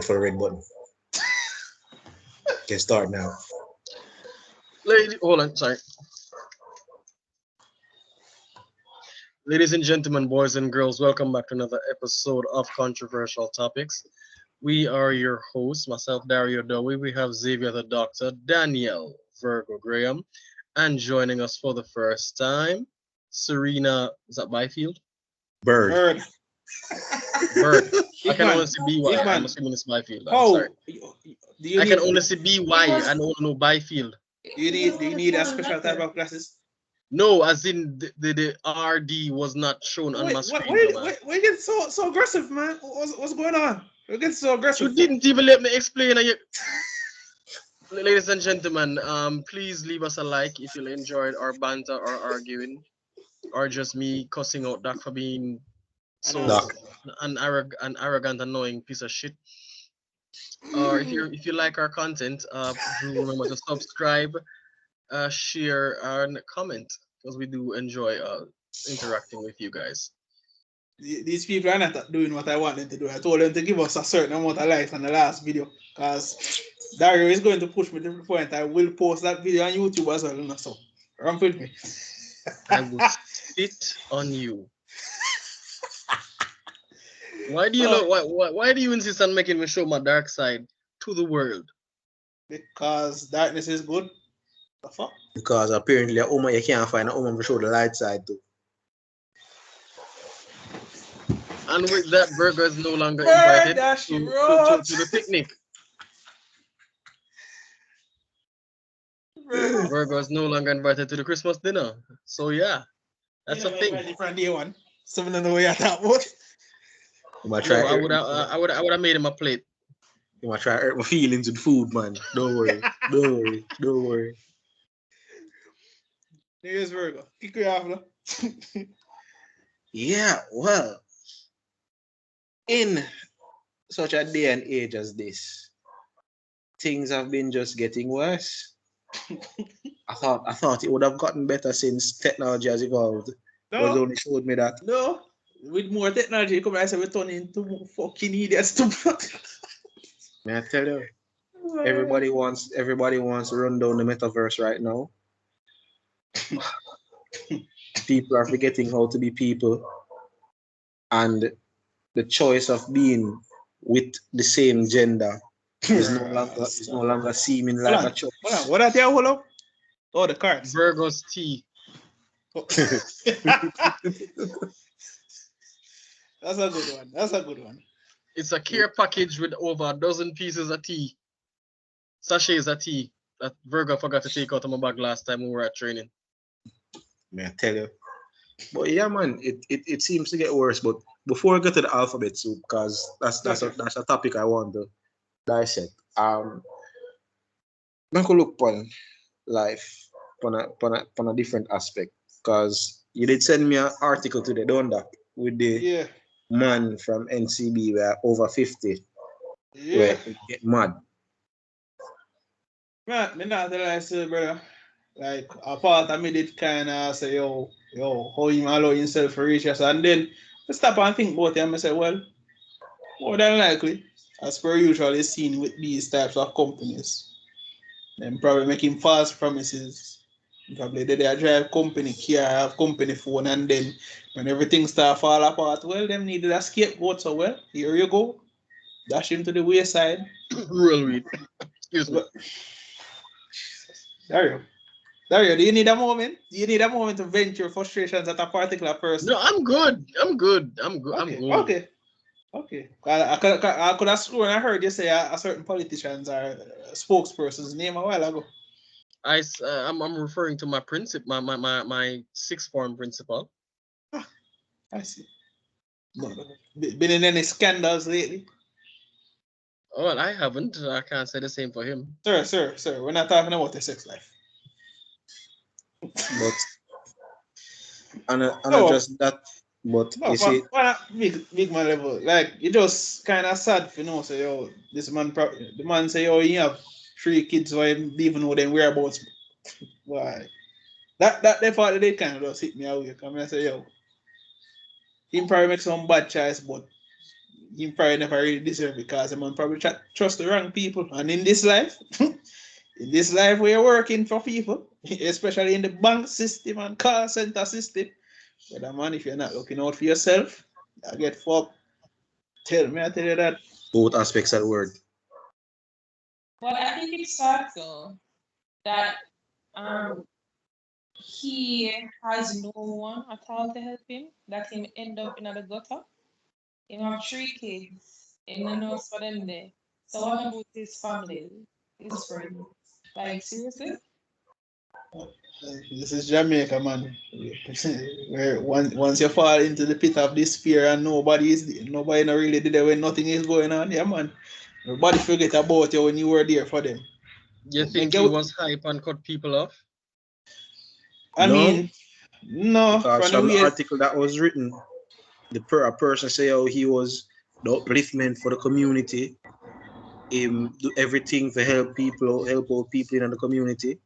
for the red button. Can start now. Hold on, sorry. Ladies and gentlemen, boys and girls, welcome back to another episode of Controversial Topics. We are your hosts, myself, Dario Dowie. We have Xavier the Doctor, Danielle Virgo Graham, and joining us for the first time, Serena, is that Byfield? Bird. Bird. Bird. I Big can man. only see BY. Big man. I'm assuming it's Byfield. I'm Oh, sorry. do you I can need only see BY. I don't know Byfield. do you need a special type of glasses? No, as in the RD was not shown on my Wait, screen, man. why you get so aggressive, man? What's going on? You get so You aggressive. didn't even let me explain. Ladies and gentlemen, please leave us a like if you enjoyed our banter or arguing, or just me cussing out Doc for being so Doc. an arrogant, annoying piece of shit. Or if you like our content, do remember to subscribe, share, and comment because we do enjoy interacting with you guys. These people are not doing what I want them to do. I told them to give us a certain amount of likes on the last video because Dario is going to push me to the point I will post that video on YouTube as well. So run with me. I will spit on you. Why do you why do you insist on making me show my dark side to the world? Because darkness is good. The fuck? Because apparently a woman you can't find a woman to show the light side to. And with that, Burger is no longer invited to the picnic. Burger is no longer invited to the Christmas dinner. So yeah, that's a thing. From day one. So I don't know what you're talking about. You might try. I would have made him a plate. You might try to hurt my feelings with food, man. Don't worry. Don't worry. Don't worry. Here's Virgo. Kick you off, no? Yeah, well, in such a day and age as this, things have been just getting worse. I thought it would have gotten better since technology has evolved. But it only showed me that. No. With more technology, come and say we turn into more fucking idiots. May I tell you? Everybody wants to run down the metaverse right now. People are forgetting how to be people. And the choice of being with the same gender is no longer seeming like a choice. Hold on. What are they hold up? Oh, the cards. Virgo's tea. That's a good one. That's a good one. It's a care package with over a dozen pieces of tea. Sachets of tea that Virgo forgot to take out of my bag last time we were at training. May I tell you? But yeah, man, it seems to get worse. But before I get to the alphabet soup, because that's a topic I want to dissect. I could look upon life on a different aspect. Because you did send me an article today, don't you? With the man from NCB where over 50. Yeah. Where it get mad. Man, me not tell you, say, brother. Like a part of me did kind of say, yo, how him allow himself to reach us, and then I stop and think about it and I say, well, more than likely, as per usual, is seen with these types of companies. Them probably making false promises. Probably they drive company car, have company phone, and then when everything start fall apart, well, them needed a scapegoat. So well, here you go, dash into the wayside. Real weed. Excuse me. Dario, do you need a moment? Do you need a moment to vent your frustrations at a particular person? No, I'm good. Okay. I could have sworn I heard you say a certain politician's or spokesperson's name a while ago. I'm referring to my principal, my sixth form principal. I see. No. Been in any scandals lately? Well, I haven't. I can't say the same for him. Sir. We're not talking about the sex life. But and just that. But no, you see, big man level. Like it just kind of sad for say, yo, this man, the man say, yo, he have 3 kids, so I don't even know them whereabouts. Why? That part of the day kind of just hit me away. Come and say, yo, he probably make some bad choice, but he probably never really deserve it because the man probably trust the wrong people. And in this life, in this life we're working for people, especially in the bank system and call center system. But man, if you're not looking out for yourself, I get fucked. I tell you that. Both aspects of the word. But I think it's sad though that um he has no one at all to help him, that him end up in the gutter. Him have 3 kids. Him no knows for them there. So what about his family, his friends? Like seriously? This is Jamaica, man. Where once you fall into the pit of despair and nobody not really did it when nothing is going on, yeah, man. Everybody forget about you when you were there for them. You think he was hype and cut people off? I No, mean, no, because from the from the way article that was written, a person say how he was the upliftment for the community. Him do everything to help out people in the community,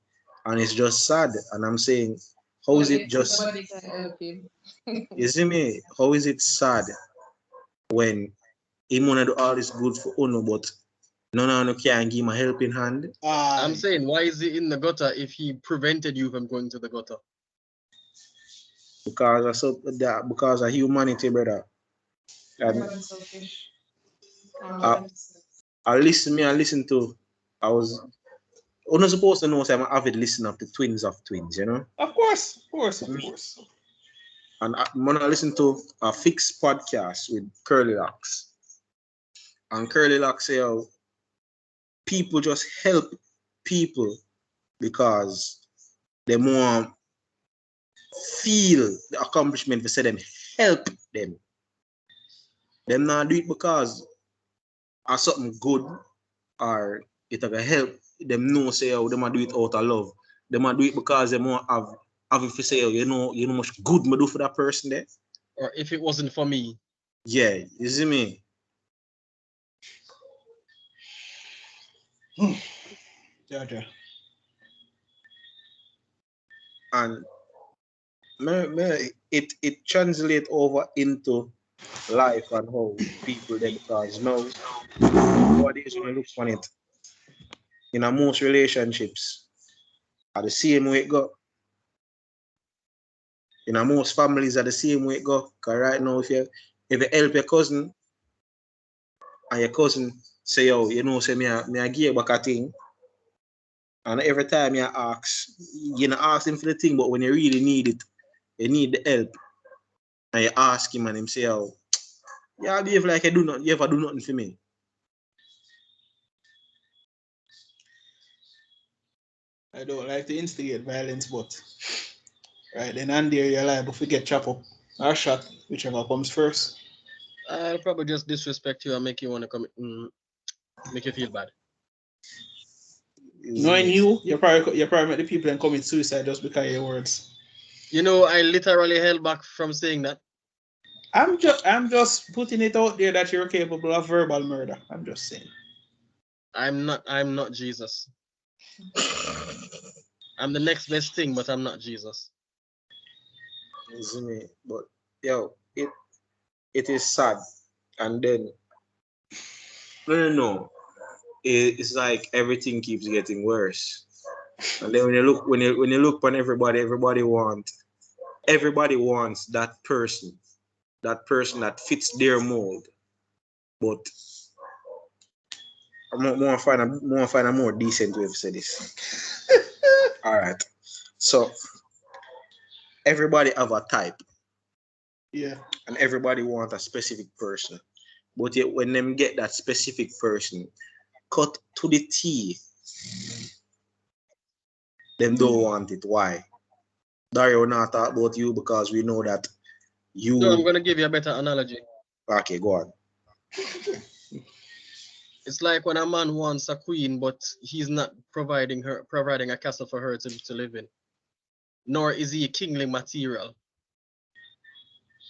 and it's just sad. And I'm saying, how But is yet it just? nobody can help him. You see me? How is it sad when him wanna do all this good for Uno, but none of you can give him a helping hand? I'm saying, why is he in the gutter if he prevented you from going to the gutter? Because of humanity, brother. And Everybody's selfish. I, 100%. I listen to. I was I'm not supposed to know, so I'm an avid listener of the twins of twins, you know. of course. And I'm gonna listen to a fixed podcast with Curly Locks. And Curly Locks say how people just help people because they more feel the accomplishment to say them help them. Them not do it because of something good or it will help them know say how them do it out of love. Them do it because they more have if you say, you know much good me do for that person there. Or if it wasn't for me. Yeah, you see me? Georgia. And it translates over into life and how people there because now nowadays when you look on it, in most relationships are the same way it go. In most families are the same way it go. Cause right now if you help your cousin and your cousin say, yo, say me I give you back a thing. And every time you not ask him for the thing, but when you really need it, you need the help. And you ask him and him say, oh, yeah, behave like you ever do nothing for me. I don't like to instigate violence, but right then and there you're liable to get chopped up or shot, whichever comes first. I'll probably just disrespect you and make you want to come, make you feel bad. Knowing you probably make the people and commit suicide just because of your words. You know, I literally held back from saying that. I'm just putting it out there that you're capable of verbal murder. I'm just saying. I'm not Jesus. I'm the next best thing, but I'm not Jesus. You see me? But yo, it is sad. And then no. It's like everything keeps getting worse. And then when you look on everybody wants that person that fits their mold. But I'm more find a more decent way to say this. All right. So everybody have a type. Yeah. And everybody want a specific person. But yet when them get that specific person, cut to the T, them don't want it. Why? Dario not talk about you because we know that you. No, I'm gonna give you a better analogy. Okay, go on. It's like when a man wants a queen, but he's not providing a castle for her to live in. Nor is he a kingly material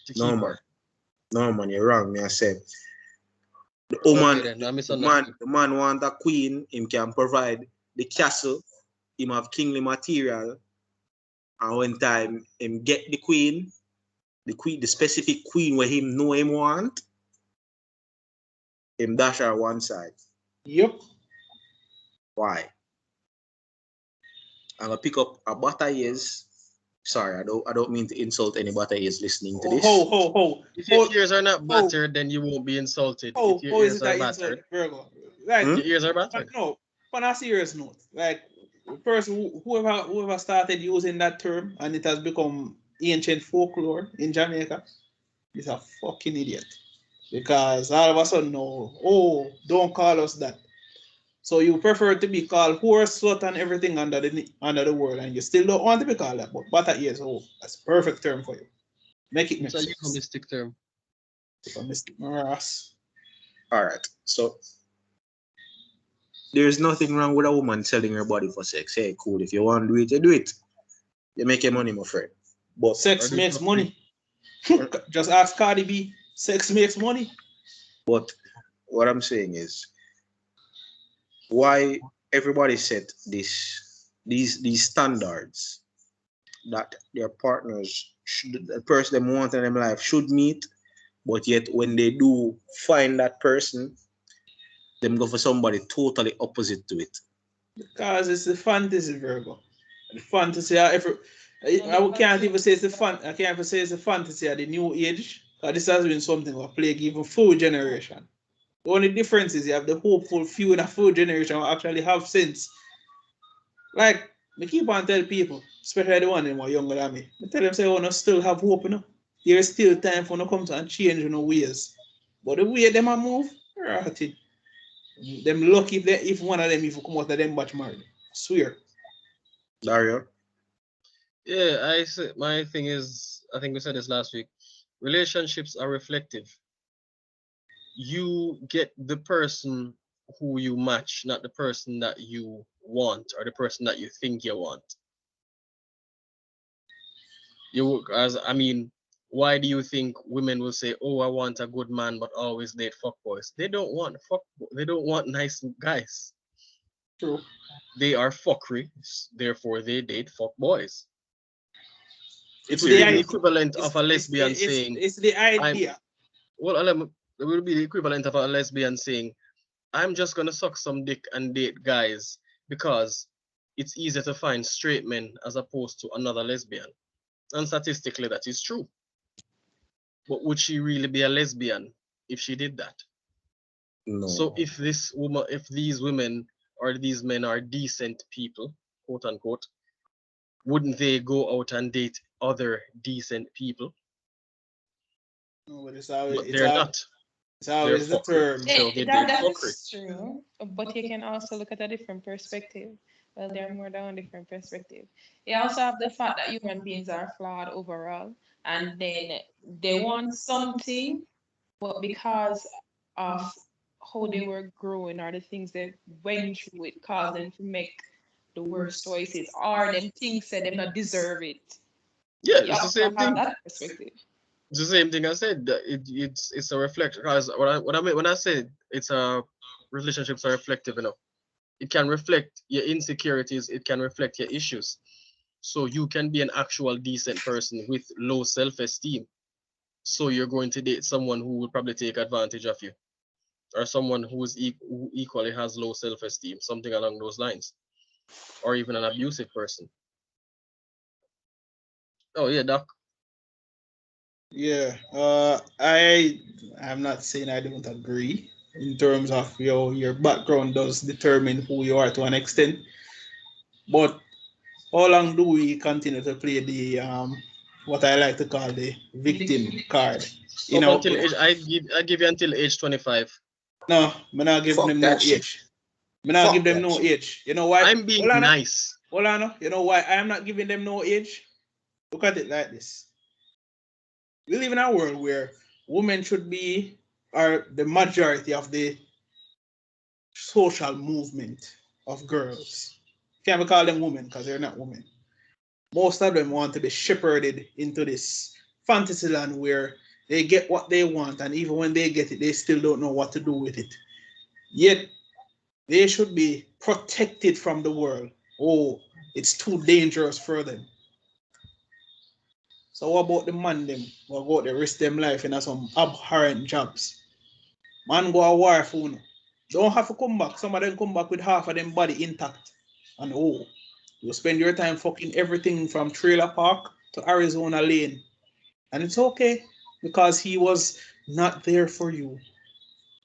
to keep her. No man, you're wrong. Me I said the man want a queen. Him can provide the castle. Him have kingly material. And when time him get the queen, the specific queen where him know him want, him dash her one side. Yep. Why? I'm gonna pick up a Bataille's. Sorry, I don't mean to insult any Bataille's listening to this. If your ears are not battered, then you won't be insulted. If your How is ears it are that battered, insult, Virgo? Like, Hmm? your ears are battered. no, on a serious note, like, person whoever started using that term and it has become ancient folklore in Jamaica is a fucking idiot. Because all of a sudden, no, oh, don't call us that. So you prefer to be called horse, slut, and everything under the world, and you still don't want to be called that. But butter ears, oh, that's a perfect term for you. Make it make It's a sense. euphemistic term. Mr. Moras. All right. So there's nothing wrong with a woman selling her body for sex. Hey, cool. If you want to do it, you do it. You make your money, my friend. But Sex Or makes do money. Just ask Cardi B. Sex makes money. But what I'm saying is, why everybody set these standards that their partners should, the person they want in their life should meet, but yet when they do find that person, them go for somebody totally opposite to it. Because it's the fantasy, Virgo. The fantasy of every I can't even say it's the fun. I can't even say it's the fantasy of the new age. This has been something that plague even full generation. The only difference is you have the hopeful few in a full generation who actually have sense. Like, me keep on tell people, especially the one who are younger than me, I tell them say, oh, no, still have hope, you know. There is still time for no come to and change in no ways. But the way them a move, rotted. Them lucky if one of them if you come out of them batch married. I swear. Dario? Yeah, I say, my thing is, I think we said this last week. Relationships are reflective. You get the person who you match, not the person that you want or the person that you think you want. Why do you think women will say, "Oh, I want a good man, but always date fuck boys"? They don't want fuck. They don't want nice guys. True. They are fuckery, therefore they date fuck boys. It It's would the be the idea. equivalent of a lesbian saying, It's the "I'm." idea. Well, it would be the equivalent of a lesbian saying, "I'm just gonna suck some dick and date guys because it's easier to find straight men as opposed to another lesbian." And statistically, that is true. But would she really be a lesbian if she did that? So No. if these women or these men are decent people, quote unquote, wouldn't they go out and date other decent people? No, but But they're not. it's They're always the fuckery. term. So they That date that fuckery. is true, but you can also look at a different perspective. Well, there are more than one different perspective. You also have the fact that human beings are flawed overall, and then they want something, but because of how they were growing or the things they went through, it caused them to make the worst choices, or them things said them not deserve it. Yeah, You it's the also same have thing. that perspective. It's the same thing I said. It's a reflection. Because what I mean when I said it's a relationships are reflective enough, it can reflect your insecurities. It can reflect your issues. So you can be an actual decent person with low self-esteem. So you're going to date someone who would probably take advantage of you, or someone who equally has low self-esteem, something along those lines, or even an abusive person. Oh yeah, Doc. Yeah. I'm not saying I don't agree in terms of your background does determine who you are to an extent. But how long do we continue to play the what I like to call the victim card? You Up know, until age, I give you until age 25. no, I'm not giving Fuck them no that shit. age. I'm not give Fuck them that no shit. age. You know why? I'm being Hold on, nice. hold on. You know why I am not giving them no age? Look at it like this. We live in a world where women should be are the majority of the social movement of girls. Can't we call them women because they're not women. Most of them want to be shepherded into this fantasy land where they get what they want, and even when they get it, they still don't know what to do with it. Yet they should be protected from the world. Oh, it's too dangerous for them. So what about the man them? What about the risk them life in some abhorrent jobs? Man go a war for you. Don't have to come back. Some of them come back with half of them body intact. And you spend your time fucking everything from trailer park to Arizona lane. And it's okay because he was not there for you.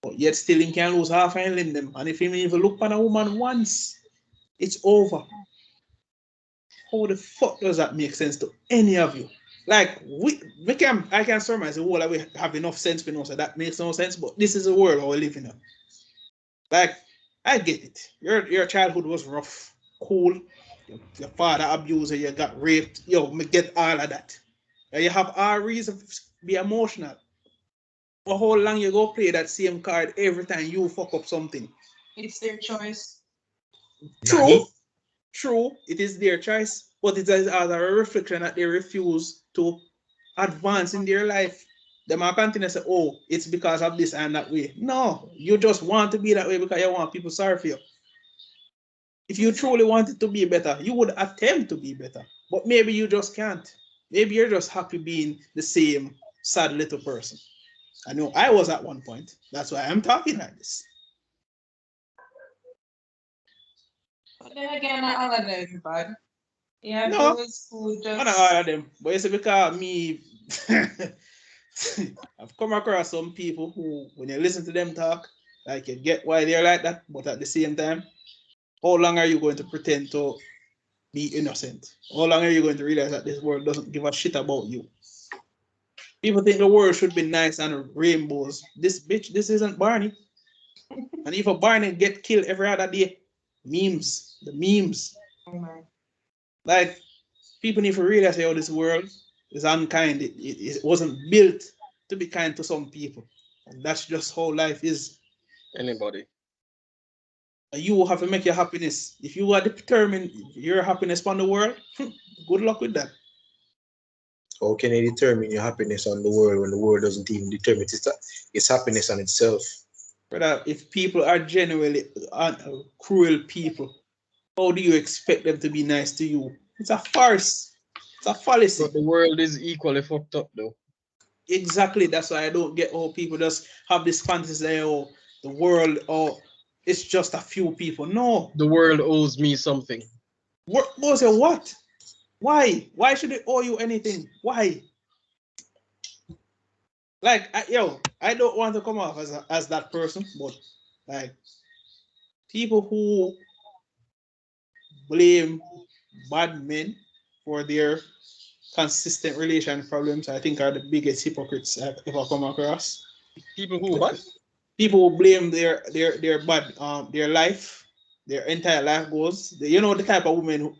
But yet still he can lose half and limb them. And if he even look at a woman once, it's over. How the fuck does that make sense to any of you? Like I can surmise the whole that we have enough sense to know so that makes no sense, but this is the world we live in. Like, I get it. Your childhood was rough, cool. Your father abused you, you got raped. Yo, me get all of that. And you have all reason to be emotional. But how long you go play that same card every time you fuck up something? It's their choice. True. True, it is their choice, but it is as a reflection that they refuse to advance in their life. They might continue to say, oh, it's because of this and that way. No, you just want to be that way because you want people sorry for you. If you truly wanted to be better, you would attempt to be better. But maybe you just can't. Maybe you're just happy being the same sad little person. I know I was at one point. That's why I'm talking like this. But then again, not all of them is bad. Yeah, No, those who not just all of them. But it's because me, I've come across some people who, when you listen to them talk, like you get why they're like that, but at the same time, how long are you going to pretend to be innocent? How long are you going to realize that this world doesn't give a shit about you? People think the world should be nice and rainbows. This isn't Barney. And if a Barney get killed every other day, the memes. oh my. Like, people need to realize how this world is unkind. It wasn't built to be kind to some people. And that's just how life is. Anybody. You have to make your happiness. If you are determined your happiness from the world, good luck with that. How can you determine your happiness on the world when the world doesn't even determine its happiness on itself? Brother, if people are genuinely cruel people, how do you expect them to be nice to you? It's a farce. It's a fallacy. But the world is equally fucked up though. Exactly. That's why I don't get how people just have this fantasy that, oh, the world, or it's just a few people. No. The world owes me something. What was it? What? Why? Why should it owe you anything? Why? Like, I don't want to come off as that person, but like people who blame bad men for their consistent relation problems, I think are the biggest hypocrites I've ever come across. People who what? People who blame their bad their life, their entire life goals. You know the type of women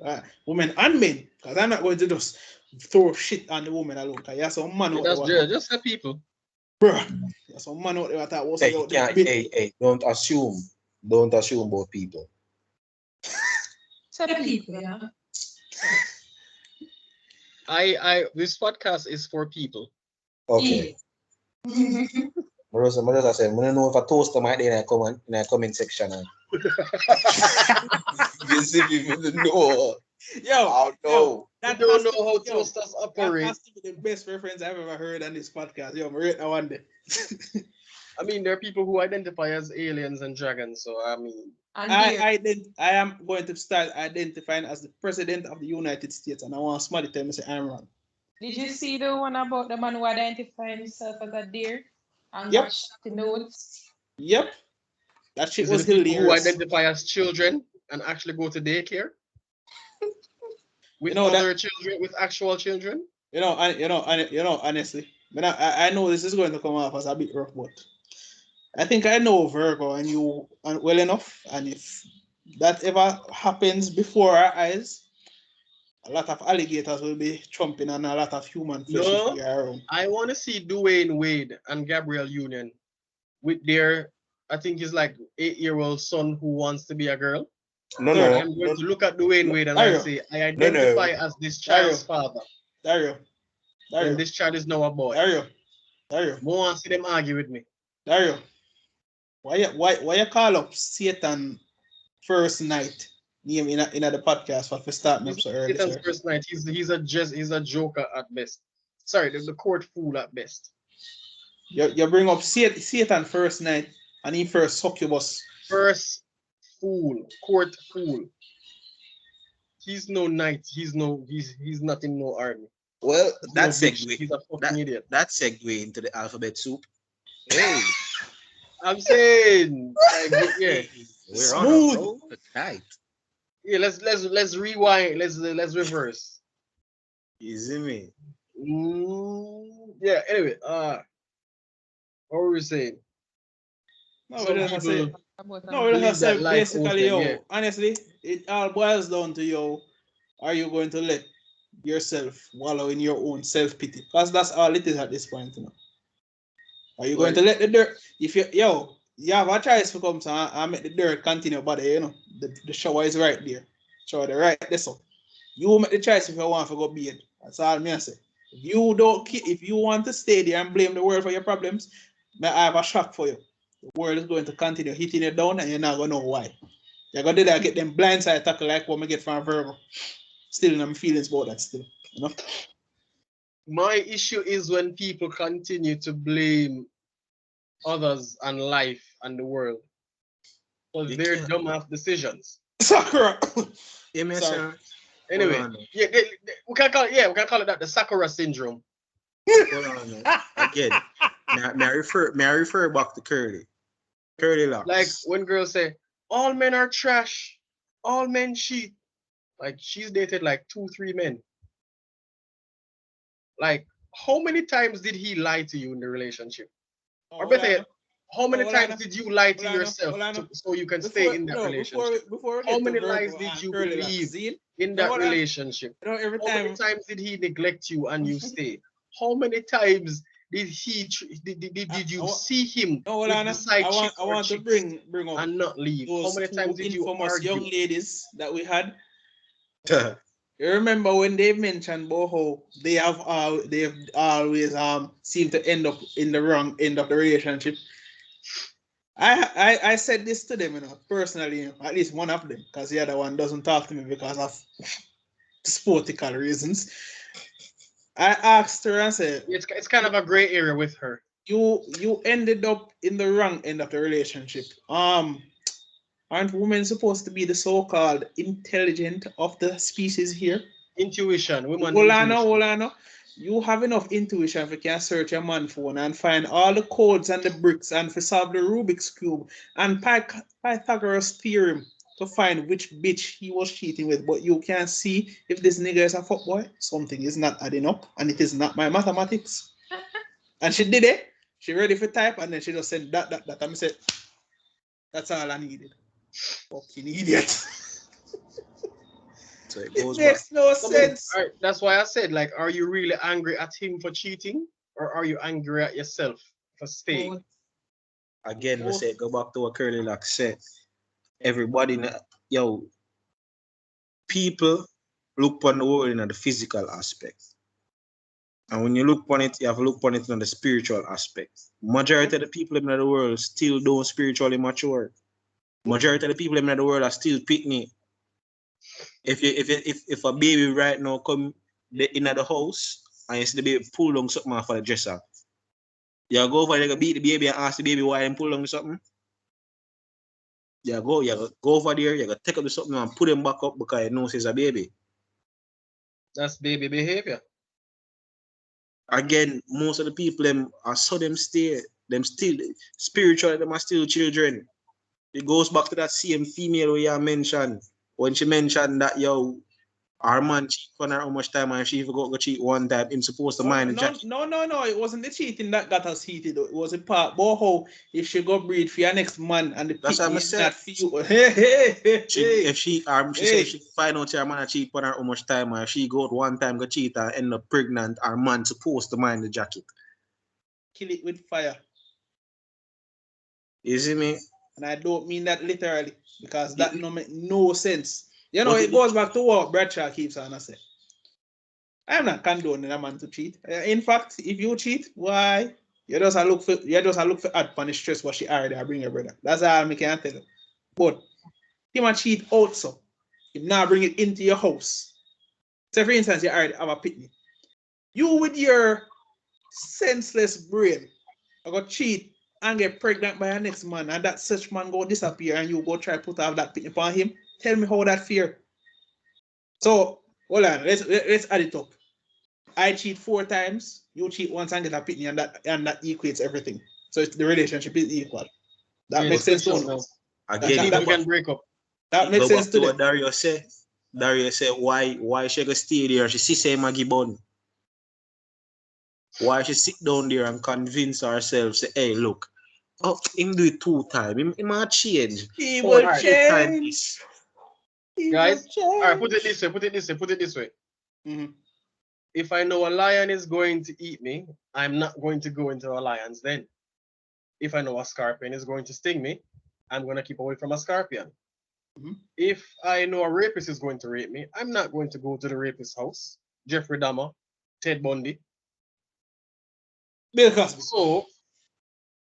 and men. Because I'm not going to just throw shit on the woman alone. Because you have some man out That's there. just the people. Bruh, there's some man out there that was Hey, out yeah, there. hey, don't assume. Don't assume about people. Some people, yeah. This podcast is for people. Okay. Marissa said, I don't know if I toast them right there in the comment section. You see people know. Yo, I don't know. I don't know how toasters that operate. has to be the best reference I've ever heard on this podcast. Yo, I'm rate that one day. I mean, there are people who identify as aliens and dragons, so I mean, And I am going to start identifying as the president of the United States, and I want somebody to tell me say I'm wrong. did you see the one about the man who identified himself as a deer and Yep. got shot in the woods? Yep, that shit is was it the people who hilarious. identify as children and actually go to daycare with You know other children, with actual children? Honestly, I know this is going to come off as a bit rough, but I think I know Virgo and you well enough, and if that ever happens before our eyes, a lot of alligators will be chomping on a lot of human flesh if we are around. I want to see Dwayne Wade and Gabrielle Union with their, I think he's like 8-year-old son who wants to be a girl. No, Sir, no. I'm going to look at Dwayne Wade and Dario. I say, I identify as this child's father. Dario. And this child is now a boy. Dario. More want to see them argue with me. Dario. Why you call up Satan first night name in the podcast for starting up so early? Satan's first night. He's a joker at best. Sorry, the court fool at best. You bring up Satan first night, and he first succubus. First fool, court fool. He's no knight. He's not in no army. Well, He's that no bitch. segue He's a fucking that idiot. that segue into the alphabet soup. Hey, I'm saying, like, yeah, we're on a Smooth. roll tonight. yeah. Let's rewind. Let's reverse. You see me? Yeah. Anyway, what were we saying? No, we Some just have to say, people About no, we just have believe to that say life owes basically, them. Yeah. honestly, it all boils down to are you going to let yourself wallow in your own self pity? Because that's all it is at this point, Are you going Well, to let the dirt, if you have a choice to come and make the dirt continue, but the shower is right there. Shower the right there, so. You make the choice if you want to go bathe. That's all me I say. If you want to stay there and blame the world for your problems, I have a shock for you. The world is going to continue hitting you down and you're not gonna know why. You're gonna do that, get them blindside tackle like what I get from Virgo. Still in my feelings about that still. my issue is when people continue to blame others and life and the world for You their can't. dumbass decisions. Sakura. You mean, Sorry. sir? Hold Anyway, on. yeah, we can call it that, the Sakura syndrome. Hold on. Again, may I refer back to Curly. Curly Like locks. when girls say, all men are trash, all men cheat. Like she's dated like 2, 3 men. Like, how many times did he lie to you in the relationship? Or Oh, better yet, how many hold on. times did you lie to Hold on. yourself Hold on. so you can stay in that relationship? Before we How get to many lies Virgo did and you Curly Lock, believe Zine, in no, that hold on. relationship? Every How many time times did he neglect you and you stay? How many times did did you see him no, hold with on. the side chick I or want to chicks bring up and not leave? How those many two times did you infamous young argue? ladies that we had. You remember when they mentioned about how they have always seem to end up in the wrong end of the relationship. I said this to them, personally, at least one of them, because the other one doesn't talk to me because of sportical reasons. I asked her and said, It's kind of a gray area with her. you ended up in the wrong end of the relationship. Aren't women supposed to be the so-called intelligent of the species here? Intuition, woman intuition. Hold on. You have enough intuition if you can search your man phone and find all the codes and the bricks and to solve the Rubik's Cube and Pythagoras theorem to find which bitch he was cheating with. But you can see if this nigga is a fuckboy, something is not adding up and it is not my mathematics. And she did it. She ready for type and then she just said that. And I said, that's all I needed. Fucking idiot. So it It goes back. makes no I mean, sense. that's why I said, like, are you really angry at him for cheating, or are you angry at yourself for staying? Again, we Both. say go back to what Curly Lock said. Everybody, yo, people look upon the world in the physical aspect. And when you look upon it, you have to look upon it in the spiritual aspect. Majority of the people in the world still don't spiritually mature. Majority of the people in the world are still picnic. If a baby right now come in the house and you see the baby pull down something off of the dresser, you go over there, beat the baby and ask the baby why he pull down something. You go over there, you go take up the something and put him back up because you know he's a baby. That's baby behavior. Again, most of the people them still spiritually them are still children. It goes back to that same female where you mentioned when she mentioned that our man cheat on her how much time and she forgot to cheat one time. Him supposed to mind the jacket. No. It wasn't the cheating that got us heated. It was a part about how if she go breed for your next man and the That's what picnic I is said. not for you. Hey. She said if she find out her man cheat on her how much time and if she go out one time go cheat and end up pregnant, our man supposed to mind the jacket. Kill it with fire. You see me? And I don't mean that literally because that no make no sense. But It goes back to what Bradshaw keeps on saying. I am not condoning a man to cheat. In fact, if you cheat, why? You just a look for add punish stress what she already bring your brother. That's all I can tell you. But him a cheat also. Him now bring it into your house. So for instance, you already have a picnic. You with your senseless brain I got cheat and get pregnant by a next man, and that such man go disappear, and you go try put off that picnic upon him. Tell me how that fear. So hold on, let's add it up. I cheat 4 times, you cheat once and get a picnic, and that equates everything. So the relationship is equal. That makes sense to you. Again, We can break up. That makes sense to what them. Dario said. Dario said, why she go stay there? She see say Maggie Bun. Why she sit down there and convince herself, say, hey, look, oh, him do it 2 times. He might change. He Oh, will 3 times. change. He Guys, will change. all right, put it this way. Mhm. If I know a lion is going to eat me, I'm not going to go into a lion's den. If I know a scorpion is going to sting me, I'm going to keep away from a scorpion. Mhm. If I know a rapist is going to rape me, I'm not going to go to the rapist's house. Jeffrey Dahmer, Ted Bundy. Bill Cosby. So,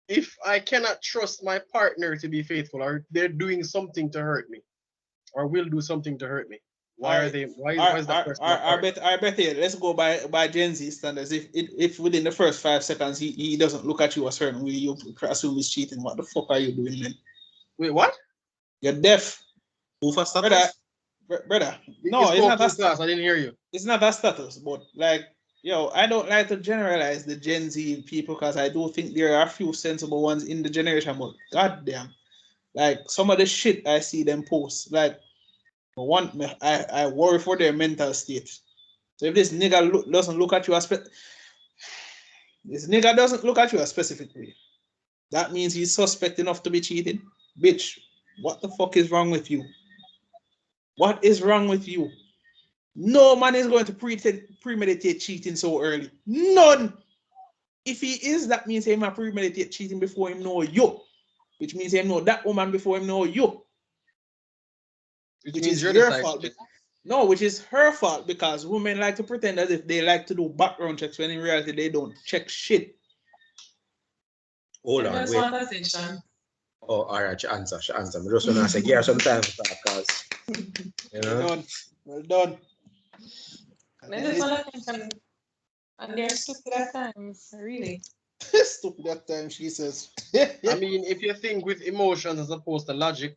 if I cannot trust my partner to be faithful, or they're doing something to hurt me, or will do something to hurt me, why are they? Why is that person not part? I bet here. Let's go by Gen Z standards. If within the first 5 seconds he doesn't look at you a certain way, you assume he's cheating. What the fuck are you doing then? Wait, what? You're deaf, Who for brother. status? Brother. You No, it's spoke not too fast. I didn't hear you. it's not that status, but like, yo, I don't like to generalize the Gen Z people because I do think there are a few sensible ones in the generation, but goddamn, like some of the shit I see them post, like I worry for their mental state. So if this nigga doesn't look at you this nigga doesn't look at you a specific way, that means he's suspect enough to be cheating. Bitch, what the fuck is wrong with you? What is wrong with you? No man is going to premeditate cheating so early. None. If he is, that means he might premeditate cheating before him know you. Which means he know that woman before him know you. Which is your fault. No, which is her fault because women like to pretend as if they like to do background checks when in reality they don't check shit. Hold on, wait. Oh, all right, she answer. I just want to say, give her some time for that, because, you know. Well done. And they're stupid at times, really. Stupid at times, she says. I mean, if you think with emotions as opposed to logic,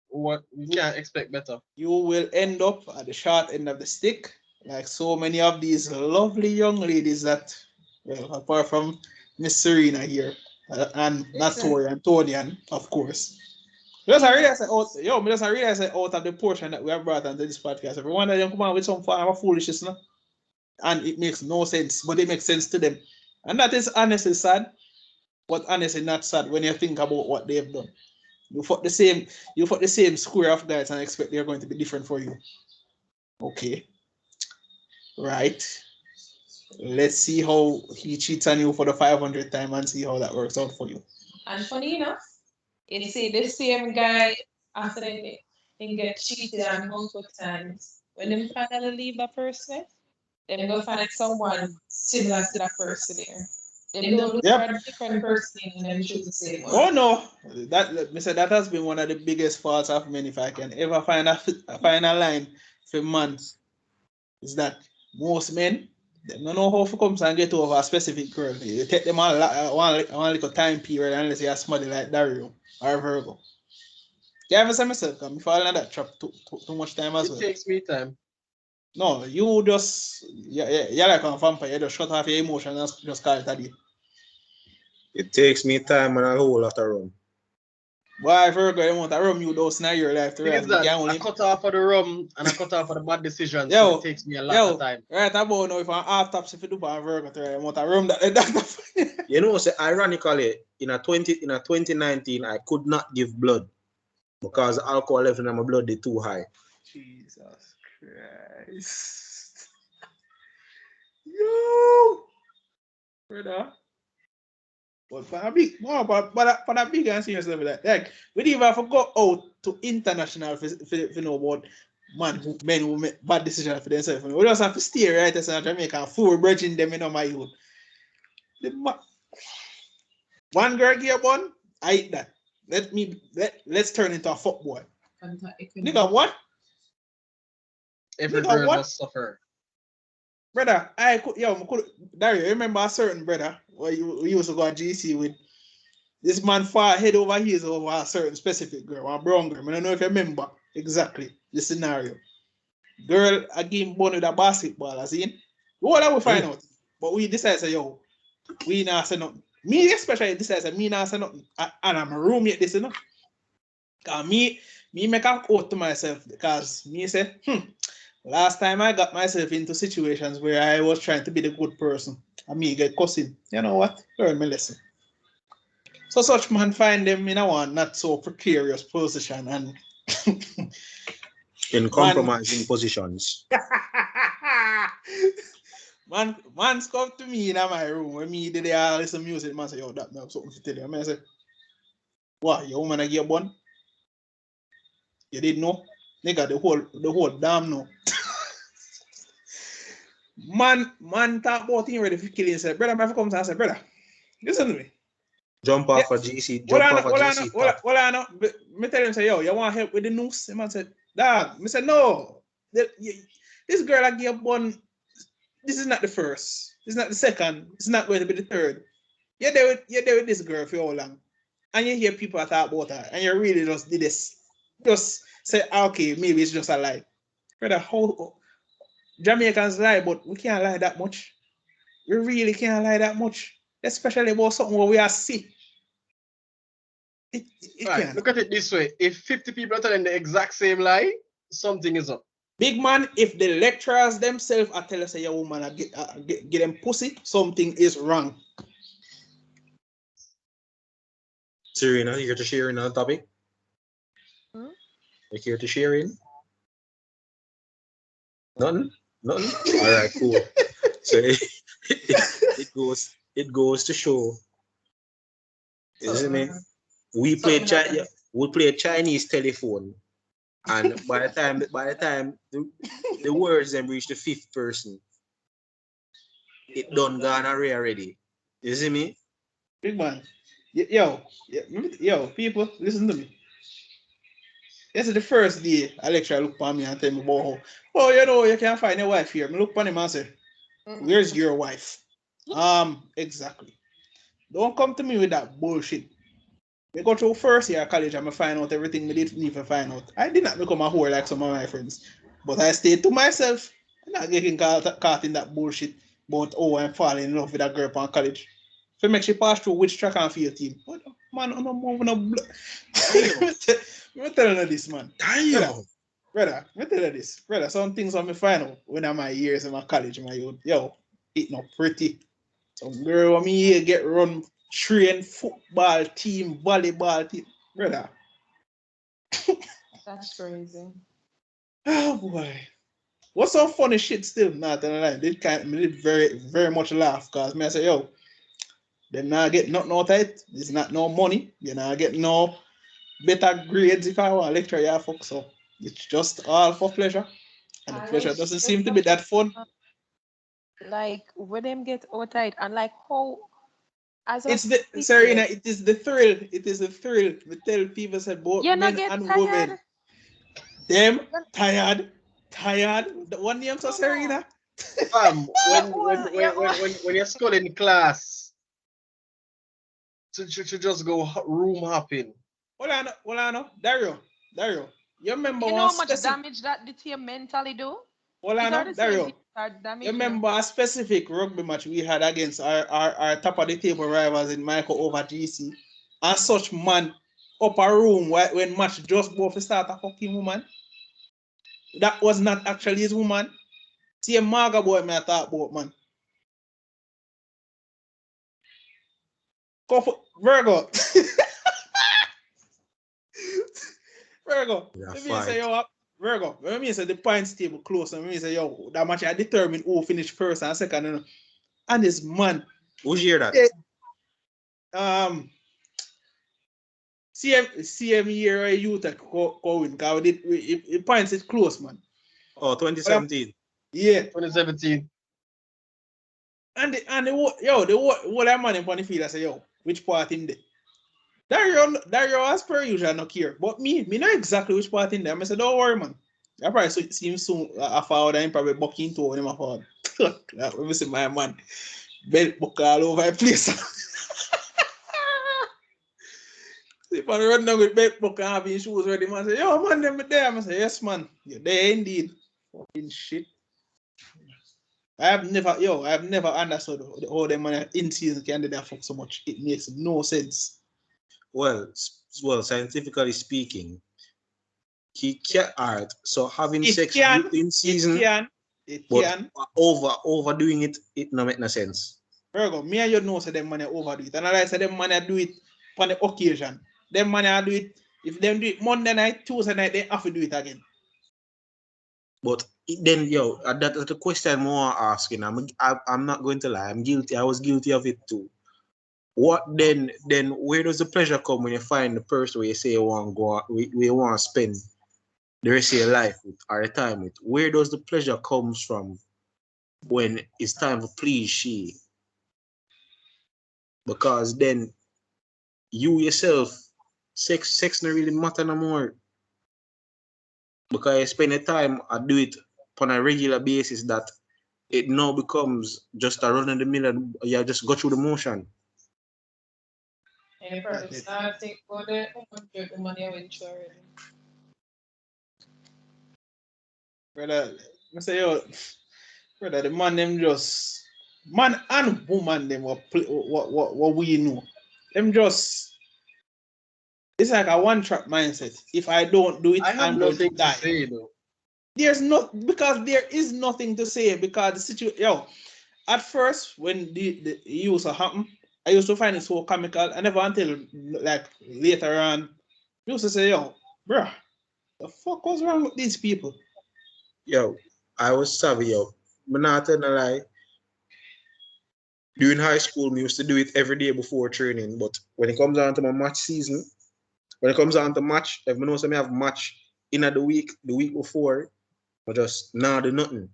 what you can't expect better. You will end up at the short end of the stick, like so many of these lovely young ladies that, well, apart from Miss Serena here, and not Tori and Tonian, of course. Just I realize that out of the portion that we have brought onto this podcast, everyone of them come out with some form of foolishness, no? And it makes no sense, but it makes sense to them. And that is honestly sad, but honestly not sad when you think about what they've done. You fuck the same square of guys and expect they're going to be different for you. Okay. Right. Let's see how he cheats on you for the 500th time and see how that works out for you. And funny enough, it's the same guy after they get cheated on multiple times. When they finally leave that person, they go find someone similar to that person there. They don't look for a different person and then choose the same one. Oh no, that has been one of the biggest faults of men. If I can ever find a line for months, is that most men they don't know how to come and get over a specific girl. You take them one little time period unless you're somebody like Dario or Virgo. You ever say myself, come fall in that trap too much time as well. It takes me time. No, you just you're like a vampire. You just shut off your emotions and just call it a day. It takes me time and a whole lot of rum. Why Virgo, you want to rum you those in your life to Is that I cut off for the rum and I cut off for the bad decisions. So it takes me a lot of time. Right about now, if I'm half taps if you do for Virgo to I want to rum that. You know, say ironically, in a 2019, I could not give blood because the alcohol level in my blood is too high. Jesus Christ. Yo, brother. But for a big and serious level, like we didn't even have to go out to international for know about men who make bad decisions for themselves. We just have to stay right as in Jamaica and full bridging them in my youth. One girl get one, I eat that. Let's turn into a fuckboy. Nigga, what? Every girl must suffer. brother, Dario, you remember a certain brother where we used to go to GC with this man far head over heels over a certain specific girl, a brown girl. I don't know if you remember exactly the scenario. Girl, a game born with a basketball, as in. What I will find out. But we decided, say, yo, we not say nothing. Me especially decided, say, me not say nothing. And I'm a roommate this, you know. Cause me make a quote to myself because me say, last time I got myself into situations where I was trying to be the good person and me get cussing. You know what? Learn my lesson. So such man find them in a one not so precarious position and In compromising positions. man's come to me in my room when me did all listen music, man say, yo, that man something to tell you. I say, what, your woman I get one? You didn't know? Nigga, the whole damn no. man talk about him ready for killing himself. Brother, my come and say, brother, listen to me. Jump off a GC. Jump off a GC top. Well, I know. Me tell him, say, yo, you want help with the noose? The man said, dog. Me said, no. This girl I gave one, this is not the first. This is not the second. It's not going to be the third. You're there with this girl for how long? And you hear people talk about her, and you really just did this. Just say, okay, maybe it's just a lie. Brother, how Jamaicans lie, but we can't lie that much. We really can't lie that much. Especially about something where we are sick. It Right, can't. look at it this way. If 50 people are telling the exact same lie, something is up. Big man, if the lecturers themselves are telling us, say, your woman, get them pussy, something is wrong. Serena, you here to share in on the topic? You here to share in? Nothing? Nothing? Alright, cool. So it goes to show. Isn't it? We play Chinese telephone. And by the time the words them reach the fifth person, it done gone away already. You see me? Big man. Yo, people, listen to me. This is the first day a lecturer look at me and tell me about how, you can't find a wife here. I look at him and say, where's your wife? Exactly. Don't come to me with that bullshit. We go through first year of college and I find out everything we didn't need to find out. I did not become a whore like some of my friends. But I stayed to myself. I'm not getting caught in that bullshit about, I'm falling in love with a girl on college. So make she pass through which track and field team. But man, I'm not moving up. I'm telling you this, man. Damn. Brother, I'm telling you this. Brother, some things on me find out when I'm my years in my college, my youth. Yo, it not pretty. Some girl when me here get run train football team, volleyball team. Brother. That's crazy. Oh boy. What's some funny shit still? Not telling lie. Me did very, very much laugh because me I say, yo, they not get nothing out of it. It's not no money. You not get no better grades if I want to lecture you fuck. So it's just all for pleasure. And the pleasure doesn't seem to be that fun. Like when them get out tight and like how as It's the Serena, it is the thrill. It is the thrill. We tell people say both you men not get and tired. women. Them tired. The one name so Serena. When you're school in class, to just go room hopping. Hold on, Dario. You remember You one know how much specific damage that the team mentally do? hold on, Dario. You You remember a specific rugby match we had against our top of the table rivals in Michael over GC. And such man up a room when match just before to start a fucking woman. That was not actually his woman. See a maga boy me I talk about, man. Virgo. Virgo. Yeah, Let me say, yo, Virgo. Let me say the points table close. Let me say, yo, that match I determine who finish first and second. And this man. Who's hear that? CM year youth going because it points it close, man. Oh, 2017. Yeah. 2017. And the whole man in the field, I say, yo, which part in there? Dario as per usual not care. But me know exactly which part in there. I say, don't worry, man. I probably see him soon after that him probably buck into him after. Let me see my man. Belt buck all over the place. If I run down with belt buck and have his shoes ready, man say, yo man, them there. I say, yes man, you're there indeed. Fucking shit. I have never understood how them man in season can do that fuck so much. It makes no sense. Well, scientifically speaking, he can't art. So having It sex can, within season, it but can. overdoing it, it no make no sense. Virgo, me and you know say them man overdo it. And I say them man do it on the occasion. Them man do it. If them do it Monday night, Tuesday night, they have to do it again. But then, that's the question more asking. I'm not going to lie. I'm guilty. I was guilty of it too. What then? Then where does the pleasure come when you find the person where you say you want to go, we want to spend the rest of your life with or your time with? Where does the pleasure comes from when it's time to please she? Because then you yourself, sex not really matter no more. Because you spend the time I do it on a regular basis that it now becomes just a run in the mill and you just go through the motion. And the person start think about the money I went through already. Brother, I say yo, brother, the man them just man and woman them what we know. Them just it's like a one track mindset. If I don't do it, I have I'm going to nothing to die. say though. There's not because there is nothing to say because the situation at first when the used to happen, I used to find it so comical. I never until like later on, I used to say, yo, bruh, the fuck was wrong with these people? Yo, I was savvy, yo. But not telling a lie. During high school, we used to do it every day before training. But when it comes down to my match season, when it comes down to match, if I know some have match in the week before, I just now do nothing.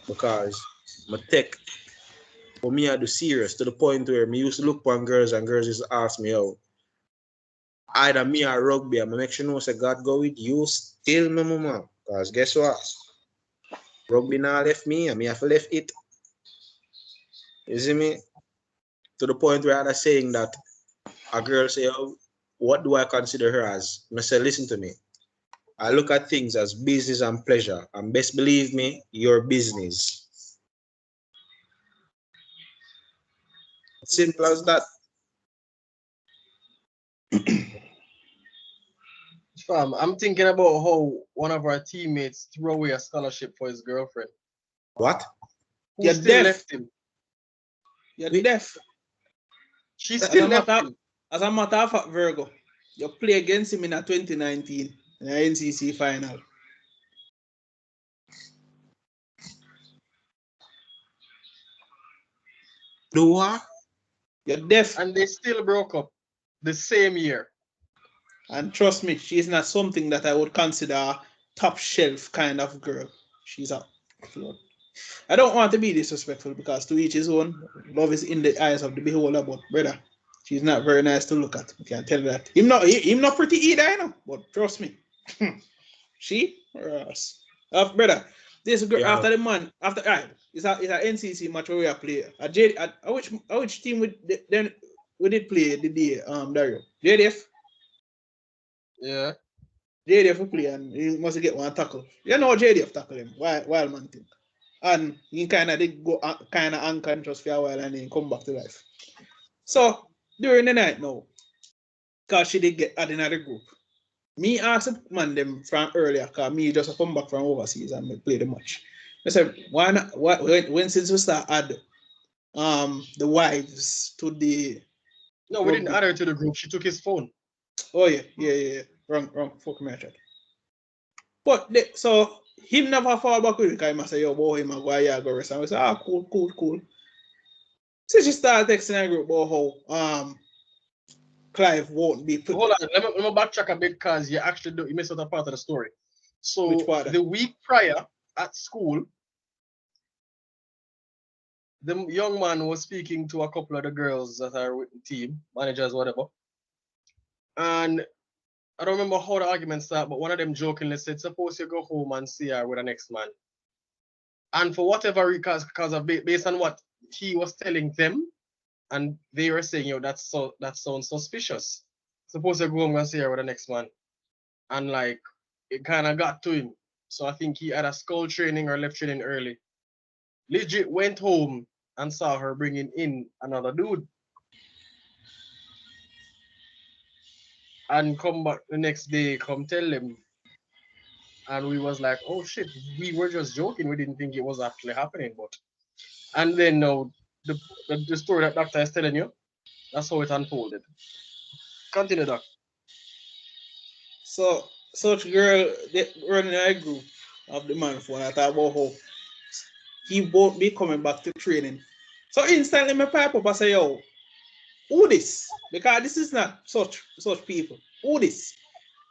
Because my tech for me I do serious to the point where me used to look upon girls and girls used to ask me, yo, either me or rugby, I'm make sure know say God go with you still no mama. Because guess what? Rugby now left me and me have left it. You see me? To the point where I'm saying that a girl say, oh, what do I consider her as? I say, listen to me. I look at things as business and pleasure. And best believe me, your business. Simple as that. Fam, I'm thinking about how one of our teammates threw away a scholarship for his girlfriend. What? Who You're still deaf. left him? You're Wait. deaf. She As a still left matter him. as a matter of fact, Virgo, you play against him in a 2019 in the NCC final. Do what? You're deaf. And they still broke up the same year. And trust me, she's not something that I would consider a top shelf kind of girl. She's a flood. I don't want to be disrespectful because to each his own. Love is in the eyes of the beholder, but brother, she's not very nice to look at. I can tell you that. Him not pretty either, you know. But trust me, she brother. This girl Yeah. after the man after it's a NCC match where we are playing. Which team then we did play the day Dario JDF. Yeah. JDF will play and he must get one tackle. You know JDF tackle him, wild man thing. And he kind of did go kind of unconscious for a while and then come back to life. So during the night now, because she did get added in the group, me asked the man them from earlier, because me just come back from overseas and me play the match. I said, why not when since we start add the wives to the No, we didn't add her to the group. She took his phone. oh yeah. Wrong. Fuck me, I tried. But so him never fall back with it because he must say, yo, boy, him go yeah, go rest. And we say, cool. So she started texting a group about how Clive won't be put. Hold on, let me backtrack a bit because you missed out a part of the story. So Which part? the week prior at school, the young man was speaking to a couple of the girls that are with the team, managers, whatever. And I don't remember how the argument started, but one of them jokingly said, suppose you go home and see her with the next man. And for whatever because of based on what he was telling them, and they were saying, yo, that sounds suspicious. Suppose you go home and see her with the next man. And like it kind of got to him. So I think he had a skull training or left training early. Legit went home and saw her bringing in another dude. And come back the next day, come tell him. And we was like, oh shit, we were just joking. We didn't think it was actually happening. But and then now the story that doctor is telling you, that's how it unfolded. Continue, doc. So such girl they running a group of the man phone. I talk about how he won't be coming back to training. So instantly my pipe up, I say, yo, who this? Because this is not such people. Who this?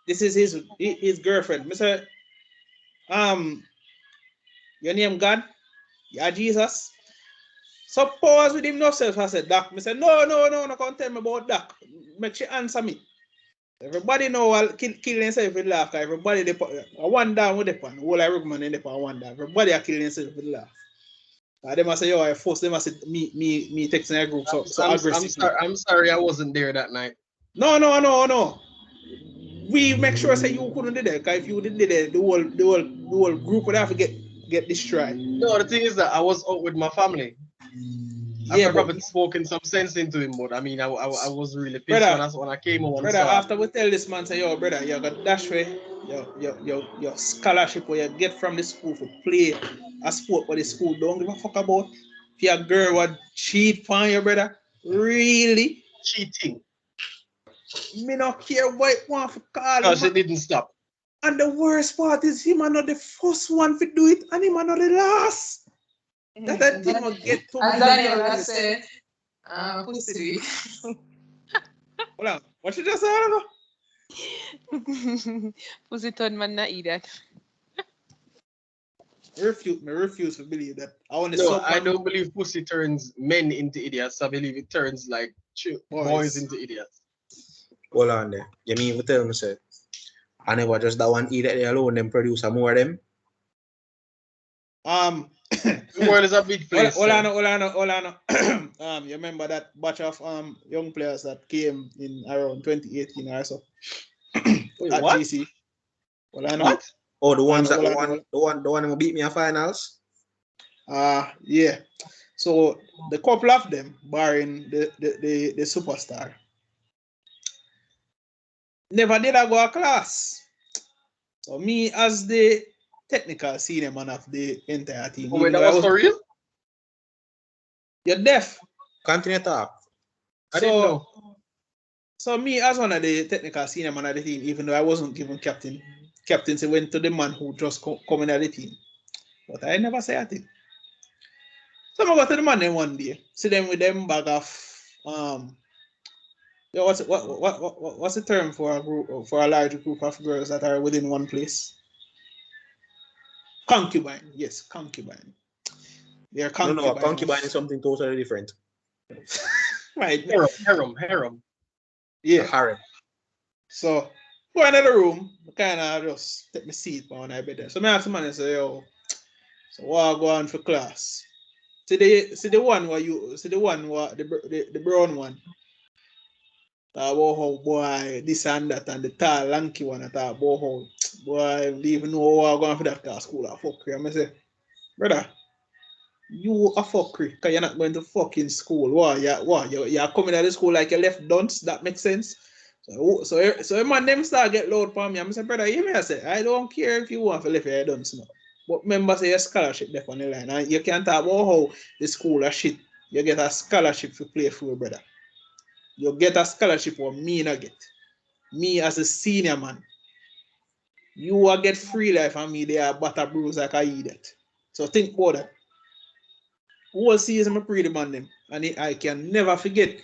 This is his girlfriend. I say, your name God? Yeah, Jesus. So pause with him himself. I said, Doc. I said, no, can't tell me about Doc. Make sure answer me. Everybody know I'll kill themselves with laugh. Everybody they put one down with the pan. All I recommend in the pan one down. Everybody are killing themselves with laugh. They must say, yo, I forced them. I said, me texting a group so aggressive. I'm sorry I wasn't there that night. No. We make sure say you couldn't do that. Because if you did that, the whole group would have to get destroyed. No, the thing is that I was out with my family. Yeah, I've probably spoken some sense into him, but I mean, I was really pissed brother, when I came home and brother, saw. after we tell this man, say, yo, brother, you got dash way, your scholarship where you get from the school for play a sport for the school. Don't give a fuck about. If your girl would cheat on your brother, really? Cheating. Me not care what it want for call. Because it didn't stop. And the worst part is him are not the first one to do it, and him are not the last. That thing will get to as Daniel said, pussy. Hold on. What you just said? Pussy turn man not eat that. I refuse to believe that. I don't believe pussy turns men into idiots. I believe it turns like boys into idiots. Hold on there. You mean you tell me say I never just that one idiot there alone them produce more of them? The world is a big place. Hold on. You remember that batch of young players that came in around 2018 or so? Wait, at what? GC. What? Oh, the ones that the one who beat me in finals? Yeah. So the couple of them, barring the superstar, never did I go a class. So me as the technical senior man of the entire team. Oh, wait, that was for real? You're deaf. Continue talk. I didn't know. So me as one of the technical senior man of the team, even though I wasn't given captaincy went to the man who just come in at the team. But I never say a thing. So I go to the man then one day, see them with them bag of what's the term for a group for a large group of girls that are within one place? Concubine, yes, concubine. They're concubine. No, a concubine is something totally different. Right. Harem. Yeah. Harem. So go into the room, kind of just take my seat on my bed there. So I ask the man and say, yo, so what I go on for class? See the one the brown one. About how boy this and that and the tall lanky one that about how boy I don't even know what I'm going for that class school of fuckery. I say, brother, you a fuckery because you're not going to fucking school. You're coming out of school like you left dunce, that makes sense. So a man them start get loud for me. I say, brother, you may say, I don't care if you want to leave your dunce now. But remember, say your scholarship there on the line. And you can't talk about how the school are shit. You get a scholarship to play for, brother. You get a scholarship or me not get. Me as a senior man. You will get free life and me there butter bruise like I eat it. So think about that. Whole season I pray the man them. And I can never forget.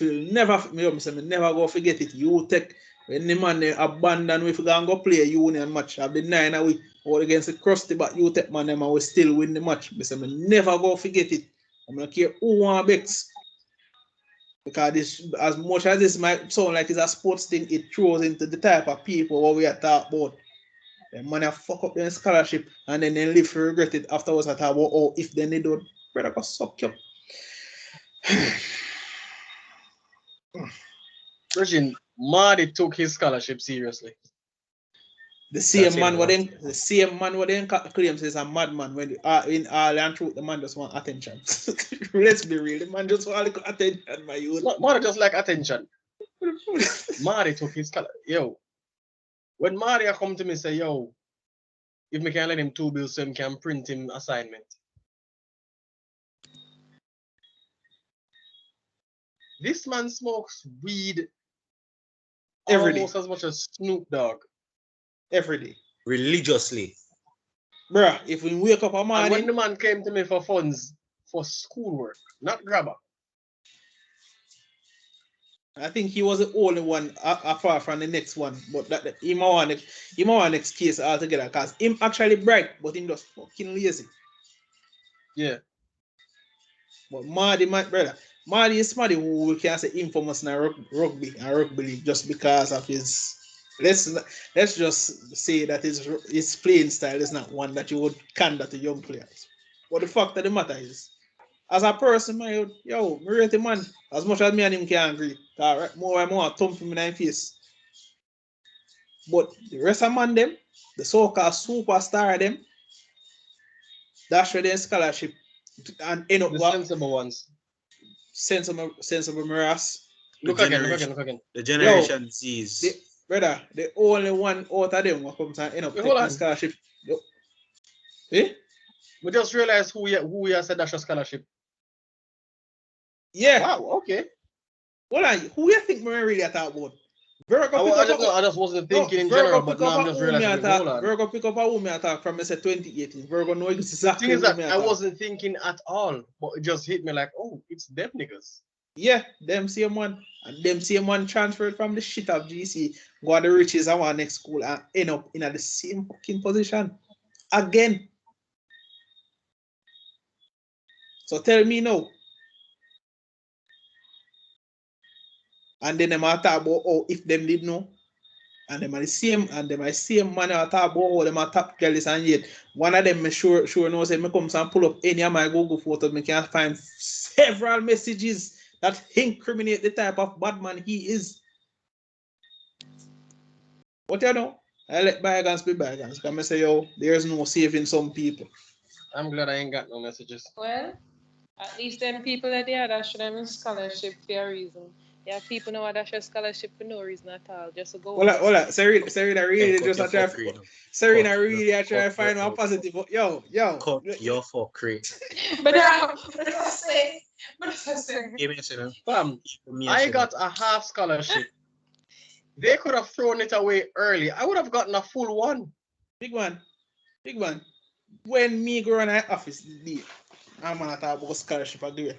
Never go forget it. You take when the man they abandon we go and go play a union match. I've been 9 a week or against the crusty, but you take man them and we still win the match. I never go forget it. I'm not care who want bex. Because this, as much as this might sound like it's a sports thing, it throws into the type of people what we are talking about. The money fuck up their scholarship and then they live to regret it afterwards. I talk about, oh, if then they don't, brother, go suck you. Virgin, Marty took his scholarship seriously. The same man what what then claims is a madman when in all and truth the man just want attention. Let's be real, the man just want a little attention, my youth. Marty just like attention. Marty took his scholarship. Yo, when Marty come to me say, yo, if me can let him 2 bills so him can print him assignment. This man smokes weed Every day. almost as much as Snoop Dogg. Every day. religiously. Bruh, if we wake up a And when morning, the man came to me for funds for schoolwork, not grabber. I think he was the only one apart from the next one, but that he might want next case altogether because him actually bright, but him just fucking lazy. Yeah. But Marty, my brother, Marty is somebody who we can say infamous in rugby and rugby league just because of his. Let's just say that his playing style is not one that you would candor to young players. But the fact of the matter is, as a person, man, yo, me rate him, man, as much as me and him can agree. Right, more and more thump him in the face. But the rest of man them, the so-called superstar them, that's where their scholarship and end up The what sensible ones. sensible mirrors. Look again. The generation Z's. Brother, the only one out of them will come to end up Wait, hold taking on. scholarship. Eh? We just realized who we are said that's a scholarship. Yeah. Wow, okay. Hold on. Who you think we really talk about? I just wasn't thinking in general, but now I'm just realizing. Hold on. Virgo pick up a woman attack from 2018. Virgo know exactly The thing is who that me I attack. wasn't thinking at all, but it just hit me like, oh, it's them niggas. Yeah, them same one. And them same one transferred from the shit of GC, go to the riches of our next school and end up in the same fucking position. Again. So tell me now. And then them talk about oh if them did know. And them are the same man I talk about how them are top girls and yet one of them me sure knows say me comes and pull up any of my Google photos, me can find several messages that incriminate the type of bad man he is. What you know? I let bygones be bygones. Because I say, yo, there's no saving some people. I'm glad I ain't got no messages. Well, at least them people that they are dash them scholarship for a reason. There are people now that dash a scholarship for no reason at all, just to go. Well, Serena really Cut just your a try. fuckery now. Serena Cut really your a try to find fuckery. one positive. Yo. Cut your fuckery. But I say, Give me a second. Fam, Give me a I second. got a half scholarship. They could have thrown it away early. I would have gotten a full one. Big man. When me go on the office day, I'm gonna talk about scholarship agree.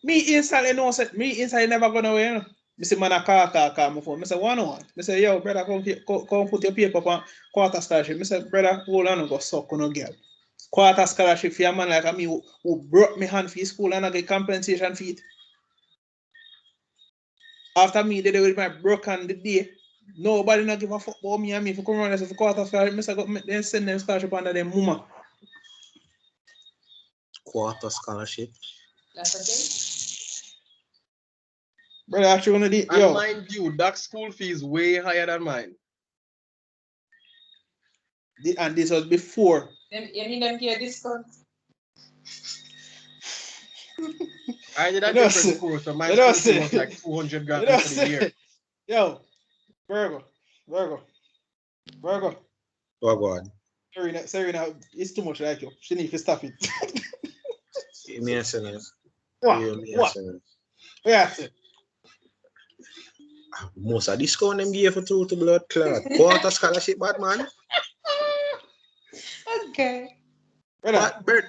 Me instantly know said me instantly never gonna away. You know? Me say man a call my phone. Me say one on one. Me say yo brother come put your paper on quarter scholarship. Me say brother hold on and go suck on a girl. Quarter scholarship for a man like me who broke me hand for school and I get compensation for it. After me did it with my broken the day, nobody not give a fuck about me and me for come around and say for quarter scholarship. Me say go then send them scholarship under them mama. Quarter scholarship. that's okay. Brother, actually gonna do And yo. mind you, that school fee is way higher than mine. And this was before. Them, you mean them get discount? I did a You know, different school, so my you know, school fee was like 200 grand You know, for the year. yo, Virgo. Oh God. Serena, it's too much like you. She need to stop it. Give me a second. What? Give me a What? second. Yeah. Most of discount them give for two to blood clot. Quarter scholarship, bad man. Okay. Brother, But Bert,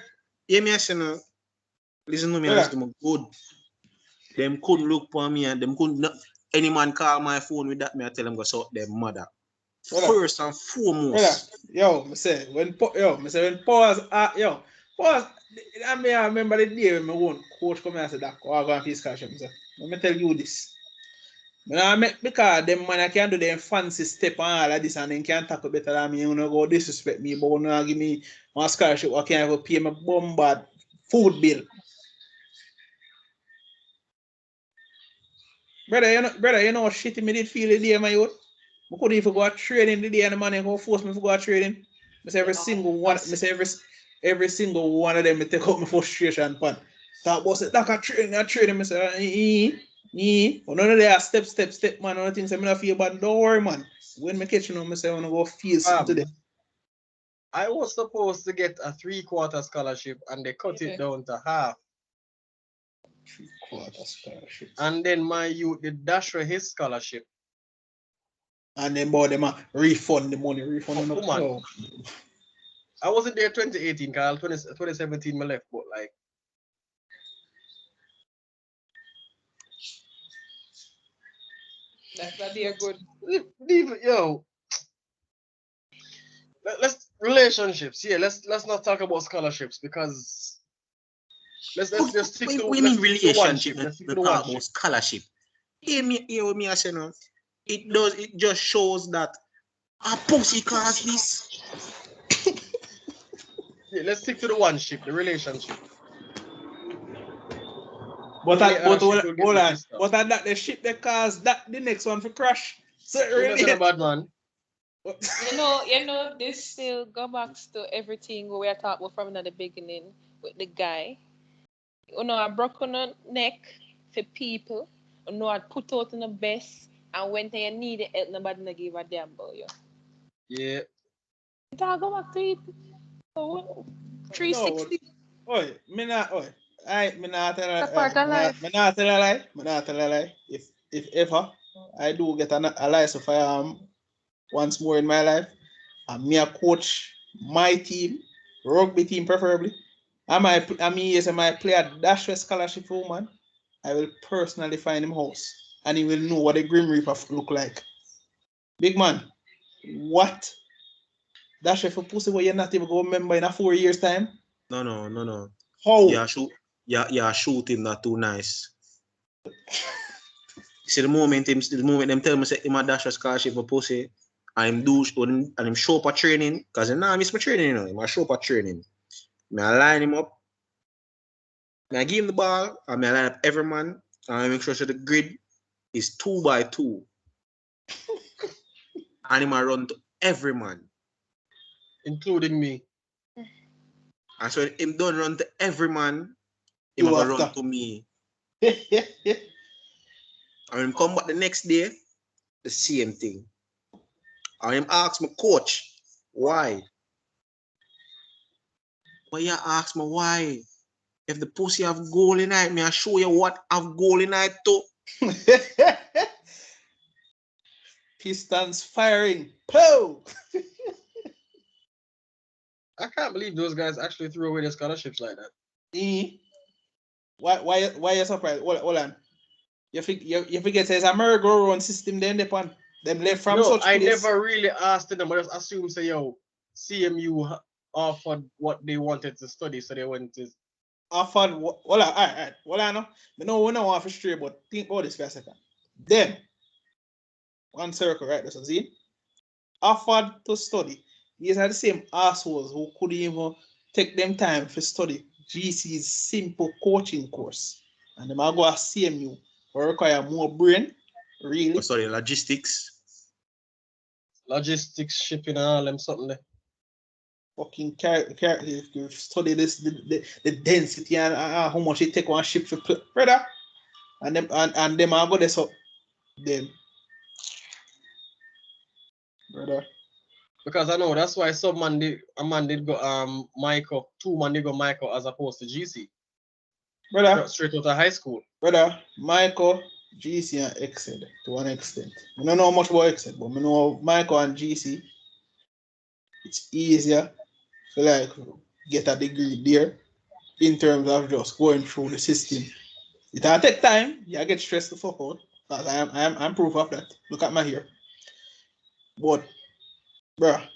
hear me a second. Listen to me, Yeah. listen to me good. Them couldn't look for me and them couldn't any man call my phone with that me I tell them go sort their mother. Brother. First and foremost. yo, me say when pause, I remember the day when my own coach come and said that I go and feel scholarship. Let me tell you this. Because them man I can do them fancy step and all of this and then can tackle better than me. You know, go disrespect me, but you give me my scholarship, I can't even pay my bombard food bill. Brother, you know what shit me did feel the day, my youth? I couldn't even go trading the day and the man go force me to go trading. I say every single one, I say every single one of them I take out my frustration pan. Talk about say that trading, I say, none of that step, man. None of things I don't feel bad. Don't worry, man. When me catch you, I say I wanna go feel something today. I was supposed to get a 3/4 scholarship and they cut it down to half. 3/4 scholarship. And then my youth did dash for his scholarship. And then boy them refund the money, refund the money. Oh. I wasn't there 2018, Carl. 2017 I left, but like That's not be a good. Yo. Let's relationships. Yeah, let's not talk about scholarships because let's just stick to we mean relationship. Let's stick to We the talk one about scholarship. Hear me I say no. It just shows that a pussy cause this. Yeah, let's stick to the one ship, the relationship. But that the ship that caused that the next one for crash. So really, a bad man. You know, this still go back to everything we were talking about from the beginning with the guy. You know, I broke on the neck for people. You know, I put out in the best, and when they need it, help, nobody not give a damn about you. Yeah. It all go back to it. Oh, 360. Oi, me not tell That's part of life. Me not tell a lie. If ever I do get a license firearm once more in my life, and me a coach my team, rugby team preferably, I might play a dash for scholarship for woman, I will personally find him house and he will know what a Grim Reaper look like. Big man, what? Dash for pussy where you're not even going to remember in a 4 years time? No. How? Yeah, shooting not too nice. See the moment them tell me say him a dash a scholarship for pussy and him show up at training, because I miss my training, you know. Him a show up at training. I line him up. I give him the ball and I line up every man and I make sure the grid is 2 by 2. And him a run to every man. Including me. And so him don't run to every man, him a run to me. And when him come back the next day, the same thing. And him ask my coach, why? Why you ask me why? If the pussy have goal in it, me I show you what have goal in it too. Pistons firing. Pow! I can't believe those guys actually threw away their scholarships like that. Why you surprised? Hold on. You forget there's a merry-go-round system then upon them left from such I place. never really asked them, but I just assumed say yo, CMU offered what they wanted to study, so they went to offered hold on, alright. Hold on no. We don't want to stray, but think about this for a second. Them one circle, right? That's see? Offered to study. These are the same assholes who couldn't even take them time to study GC's simple coaching course. And them are go to CMU or require more brain. Really? Oh, sorry, logistics, shipping and all them something there. Fucking if you study this the density and how much it take one ship for brother. And them are go there so them brother. Because I know that's why a man did go Michael, 2 man did go Michael as opposed to GC. Brother. Straight out of high school. Brother, Michael, GC and Excel to one extent. I don't know much about Excel, but I know Michael and GC. It's easier to like get a degree there in terms of just going through the system. It'll take time. You get stressed the fuck out. Because I'm proof of that. Look at my hair. But, bruh.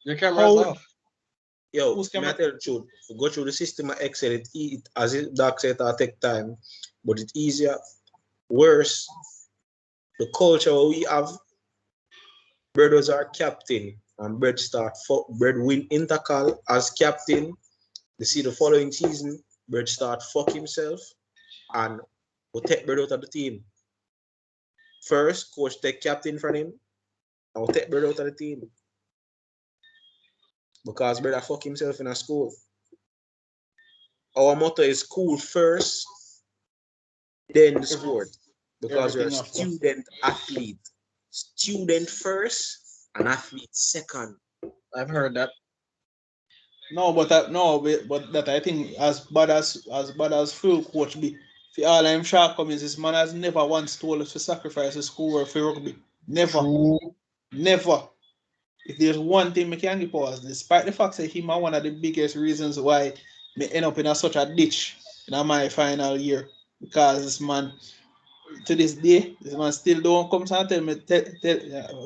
Your camera's off. Yo, I tell the truth. To go through the system of Excel, it as it dark said, it'll take time, but it's easier Worse, the culture we have, Bird was our captain, and Bird win intercal as captain. You see the following season, Bird start fuck himself, and we take Bird out of the team. First, coach take captain from him, and we take Bird out of the team. Because Bird fuck himself in a school. Our motto is school first, then sport. Because we're a student athlete. Student first and athlete second. I've heard that. No, but that I think as bad as full coach be, for all I'm shortcomings, this man has never once told us to sacrifice his schoolwork for rugby. Never. True. Never. If there's one thing I can give us, despite the fact that him are one of the biggest reasons why me end up in such a ditch in my final year. Because this man, to this day, this man still don't come and tell me,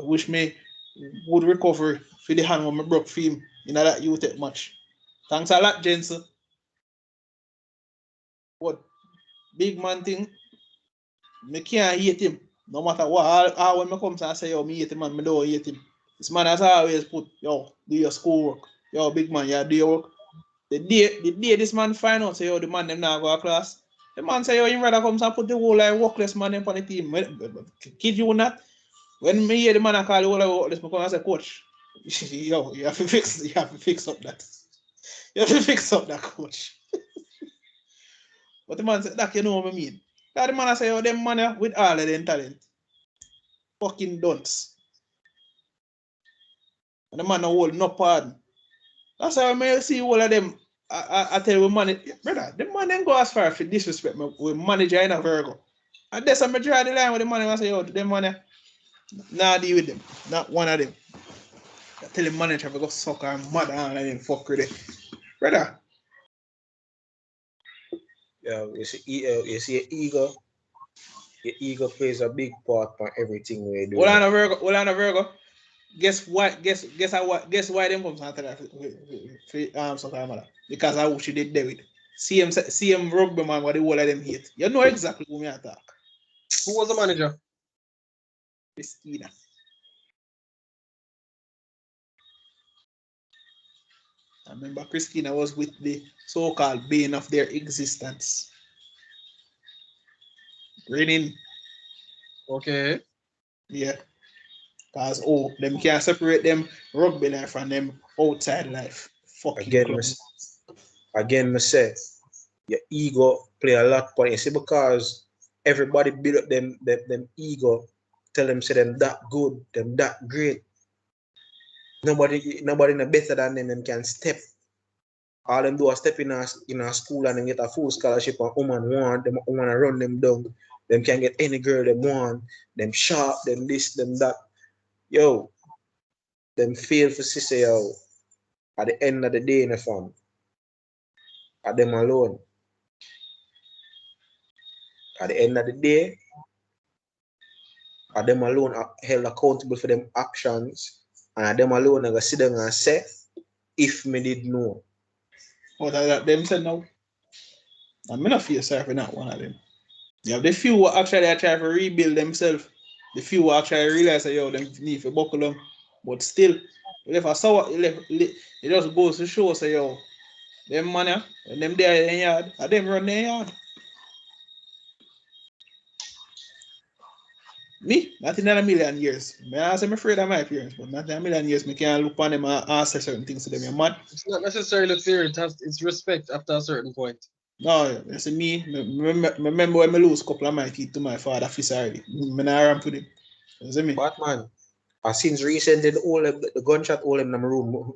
wish me good recovery for the hand when I broke for him in that youth match. Thanks a lot, Jensen. But big man thing, me can't hate him. No matter what, all when I come and say, yo, me hate him, man, me don't hate him. This man has always put, yo, do your schoolwork. Yo, big man, yeah, do your work. The day this man find out, say, yo, the man them not go to class. The man say, yo, you rather come and put the whole like workless man in on the team. Kid you not? When me hear the man call the whole like workless, I come and say, coach, yo, you have to fix up that. You have to fix up that, coach. But the man said, that you know what I mean. That the man say, yo, them man with all of them talent. Fucking dunce. And the man hold no pardon. That's how I may see all of them. I tell you, man, brother, the man then go as far for disrespect me with manager in a Virgo. And that's how I draw the line with the man and say, yo, them man, nah deal with them. Not one of them. I tell the manager to go suck her mother and then fuck with it. Brother. Yeah, you see your ego plays a big part on everything we do. Hold on a Virgo. Guess why them comes after that for sucker mother? Because I wish you did David. CM rugby man what the whole of them hate. You know exactly who me attack. Who was the manager? Christina. I remember Christina was with the so-called bane of their existence. Raining. Okay. Yeah. Because them can't separate them rugby life from them outside life. Fucking Again, me say your ego play a lot part. You see, because everybody build up them ego, tell them say them that good, them that great. Nobody no better than them can step. All them do is step in a school and then get a full scholarship and woman want them wanna run them down. Them can get any girl them want, them sharp, them this, them that. Yo, them fail for say yo at the end of the day in the fam. At them alone. At the end of the day, are them alone are held accountable for them actions, and are them alone are gonna sit down and say, if me did know. What that them said now? I'm not feel sorry for not one of them. You have the few who actually are trying to rebuild themselves. The few who actually realize that yo, them need to buckle them. But still, if I saw it just goes to show say yo, them money and them there in the yard, and them run their yard. Me, not in a million years. I'm afraid of my parents, but not in a million years. I can't look on them and say certain things to them. You're mad. It's not necessarily fear, it's respect after a certain point. No, you see me, remember when I lose a couple of my teeth to my father fist already. I not ramp with him. You see me? But man, since recently the gunshot all in my room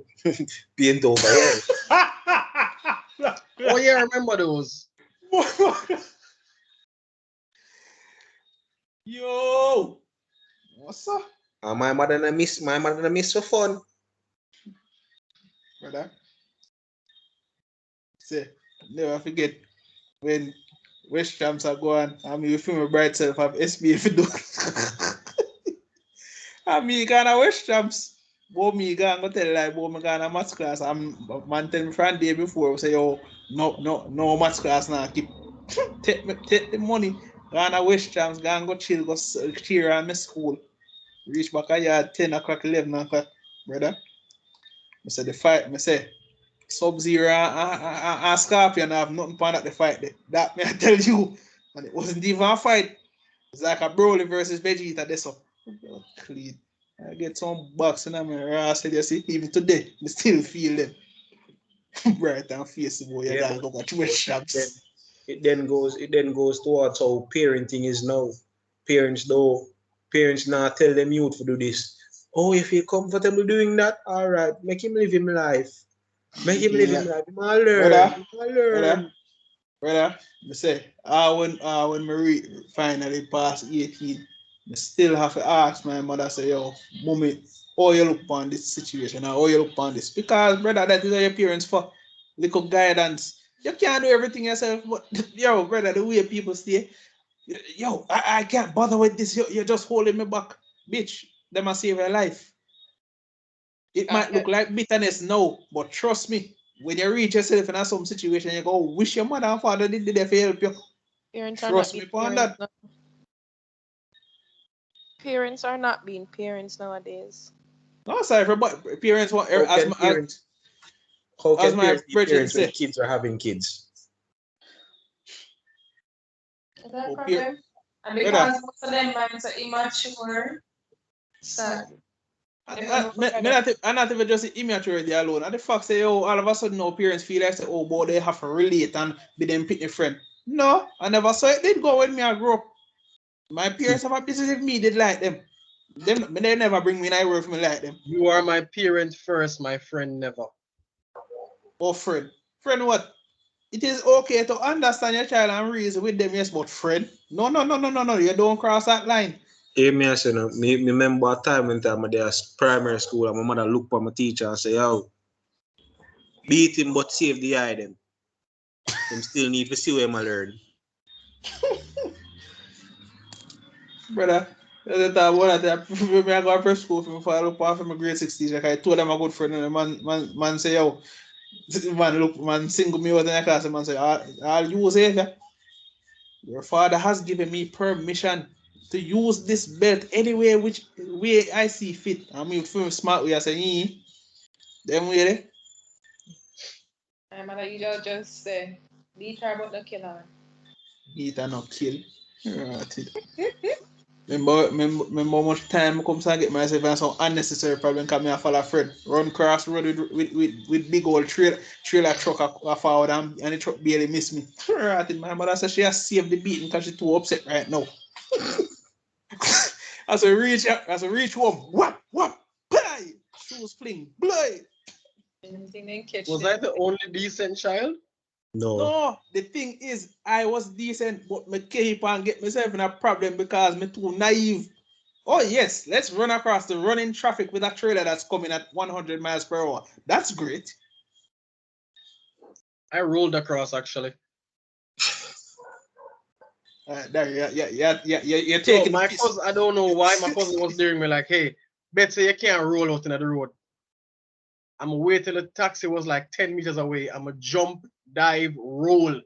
paint over here. Oh yeah, I remember those. Yo, what's up? My mother miss for fun. Brother. Say, never forget when West Champs are going, I mean, you feel my bright self have SBF do. I mean, gonna West Champs. Boy, me gonna tell like, boy, me gonna maths class. Man tell me from day before, say, yo, no maths class now. Keep take the money. Gone to West Champs, gone go chill, go cheer on my school. Reach back a yard 10 o'clock, 11 o'clock, brother. I say the fight, I say Sub-Zero and Scorpion have nothing for that the fight. That may I tell you. And it wasn't even a fight. It's like a Broly versus Vegeta. That's up. Clean. I get some boxing on my ass. You see, even today, I still feel them. Bright and face, boy. You Yeah, gotta go watch West Champs. It then goes towards how parenting is now. Parents now tell them youth to do this. Oh, if you're comfortable doing that, all right, make him live his life. Make him live his life. He might learn. Brother, He might learn. brother, I say, when Marie finally passed 18, I still have to ask my mother, say, yo, mommy, how you look upon this situation, or how you look upon this? Because, brother, that is what your parents for. Little guidance. You can't do everything yourself, but, yo, brother, the way people stay, yo, I can't bother with this. You're just holding me back. Bitch, they must save your life. It might look like bitterness now, but trust me, when you reach yourself in some situation, you go wish your mother and father did there for help you. Parents are not Trust me being upon parents. that. No. Parents are not being parents nowadays. No, sorry for but parents want How as can my parents how as can my parents be brethren parents when say. kids are having kids? Is that a Oh, problem? And brother, because most of them minds are immature, sad. Them don't know what to do. I not even just the immaturity alone. And the fact say, oh, all of a sudden now parents feel like say, oh boy, they have to relate and be them pick a friend. No, I never saw it. Did go when me I grew up. My parents have a business with me, did like them. They never bring me in I work for me like them. You are my parent first, my friend never. Oh friend. Friend what? It is okay to understand your child and reason with them, yes, but friend. No. You don't cross that line. Hear me, I say, no, me remember a time when I was primary school and my mother looked for my teacher and say, yo, beat him but save the eye them. Them still need to see where I learn. Brother. That's the time when I go to prep school for me follow up for my grade 6 teacher. I told them a good friend and the man say, yo, man single me out in the class and man say, I'll use it. Yeah. Your father has given me permission to use this belt anywhere which way I see fit. I mean, feel smart way I say, them way there. My mother usually just say, beat her but not kill her. Eat and not kill. Right. Remember how much time I come to get myself in some unnecessary problem because I follow a friend. Run cross road with big old trailer truck forward and the truck barely miss me. Right. My mother said she has saved the beating because she's too upset right now. As I reach home, whap, play, shoes fling, play. Anything they catch Was them. I the only decent child? No. No, the thing is, I was decent, but me keep on get myself in a problem because me too naive. Oh yes, let's run across the running traffic with a trailer that's coming at 100 miles per hour. That's great. I rolled across actually. There, you're So taking the my piss. cousin, I don't know why my cousin was daring me like, hey, Betsy, you can't roll out into the road. I'm gonna wait till the taxi was like 10 meters away. I'm gonna jump, dive, roll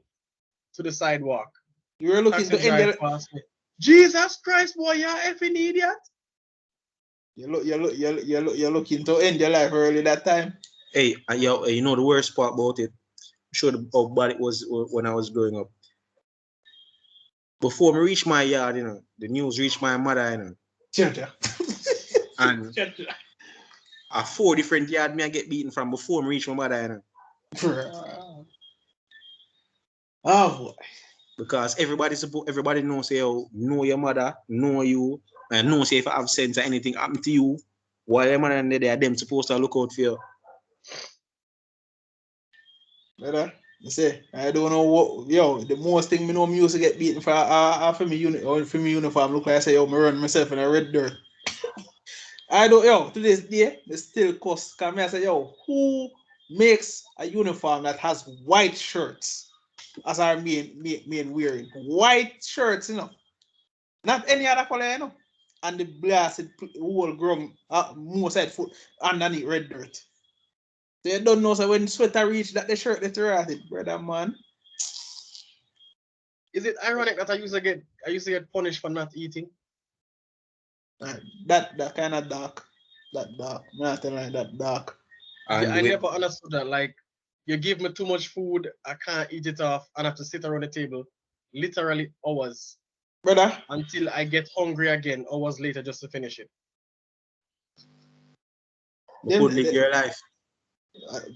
to the sidewalk. You're looking Taxi to end drive past me. Jesus Christ, boy, you're effing idiot. you're looking to end your life early that time. Hey, you know the worst part about it? I'm sure how bad it was when I was growing up. Before me reach my yard, the news reached my mother, and a 4 different yard me I get beaten from before me reach my mother, Oh boy. Because everybody knows say, oh, know your mother, know you, and know say if I have sense or anything happen to you, while your mother and they are them supposed to look out for you. Brother, you say I don't know what the most thing me know me used to get beaten for me uniform look like I say yo me run myself in a red dirt. I don't to this day they still cuss cause me I say yo who makes a uniform that has white shirts as our main wearing white shirts not any other color and the blasted whole ground most side foot underneath red dirt. They don't know so when sweater reach that the shirt that rotted, brother man. Is it ironic that I used to get punished for not eating? That kind of dark. That dark. Nothing like that dark. And I with, never understood that. Like, you give me too much food, I can't eat it off, and I have to sit around the table literally hours Brother, until I get hungry again, hours later, just to finish it. you could live your life.